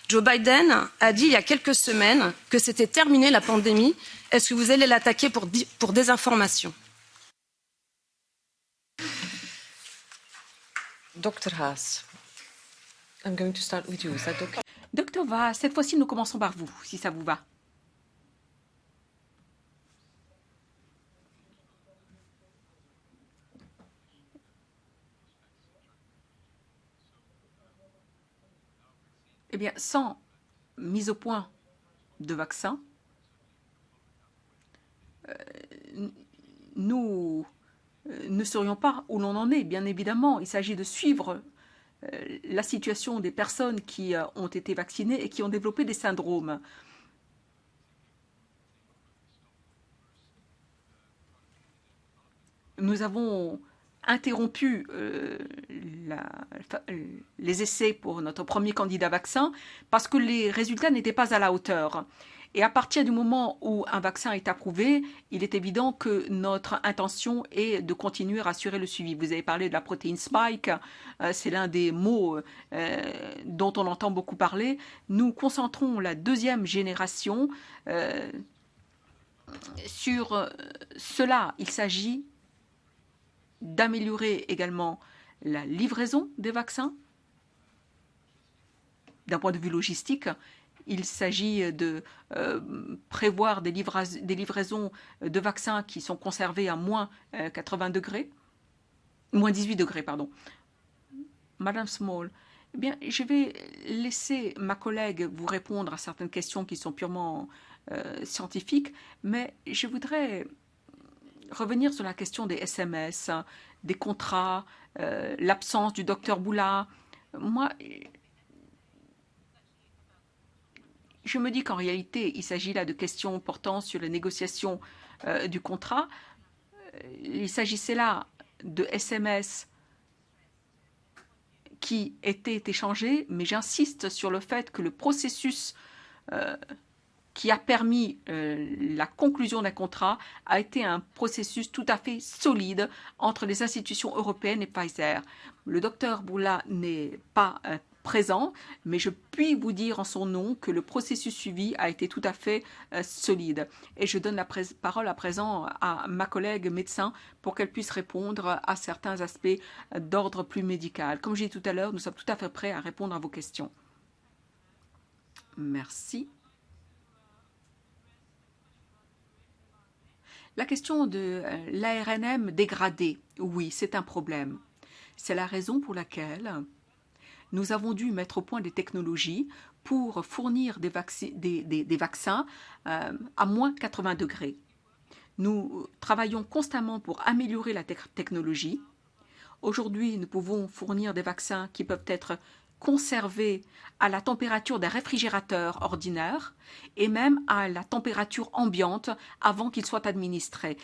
Speaker 12: Joe Biden a dit il y a quelques semaines que c'était terminé la pandémie. Est-ce que vous allez l'attaquer pour désinformation?
Speaker 1: Dr. Haas, I'm going to start with you. Is that okay?
Speaker 4: Docteur Va, cette fois-ci, nous commençons par vous, si ça vous va. Eh bien, sans mise au point de vaccin, nous ne serions pas où l'on en est, bien évidemment. Il s'agit de suivre la situation des personnes qui ont été vaccinées et qui ont développé des syndromes. Nous avons interrompu les essais pour notre premier candidat vaccin parce que les résultats n'étaient pas à la hauteur. Et à partir du moment où un vaccin est approuvé, il est évident que notre intention est de continuer à assurer le suivi. Vous avez parlé de la protéine spike, c'est l'un des mots dont on entend beaucoup parler. Nous concentrons la deuxième génération sur cela. Il s'agit d'améliorer également la livraison des vaccins. D'un point de vue logistique, il s'agit de prévoir des livraisons de vaccins qui sont conservés à moins 80 degrés, moins 18 degrés, pardon. Madame Small, eh bien, je vais laisser ma collègue vous répondre à certaines questions qui sont purement scientifiques, mais je voudrais revenir sur la question des SMS, des contrats, l'absence du docteur Boula. Moi, je me dis qu'en réalité, il s'agit là de questions portant sur la négociation du contrat. Il s'agissait là de SMS qui étaient échangés, mais j'insiste sur le fait que le processus qui a permis la conclusion d'un contrat a été un processus tout à fait solide entre les institutions européennes et Pfizer. Le docteur Boula n'est pas présent, mais je puis vous dire en son nom que le processus suivi a été tout à fait solide. Et je donne la parole à présent à ma collègue médecin pour qu'elle puisse répondre à certains aspects d'ordre plus médical. Comme j'ai dit tout à l'heure, nous sommes tout à fait prêts à répondre à vos questions. Merci. La question de l'ARNM dégradé, oui, c'est un problème. C'est la raison pour laquelle nous avons dû mettre au point des technologies pour fournir des vaccins à moins 80 degrés. Nous travaillons constamment pour améliorer la technologie. Aujourd'hui, nous pouvons fournir des vaccins qui peuvent être conservés à la température d'un réfrigérateur ordinaire et même à la température ambiante avant qu'ils soient administrés.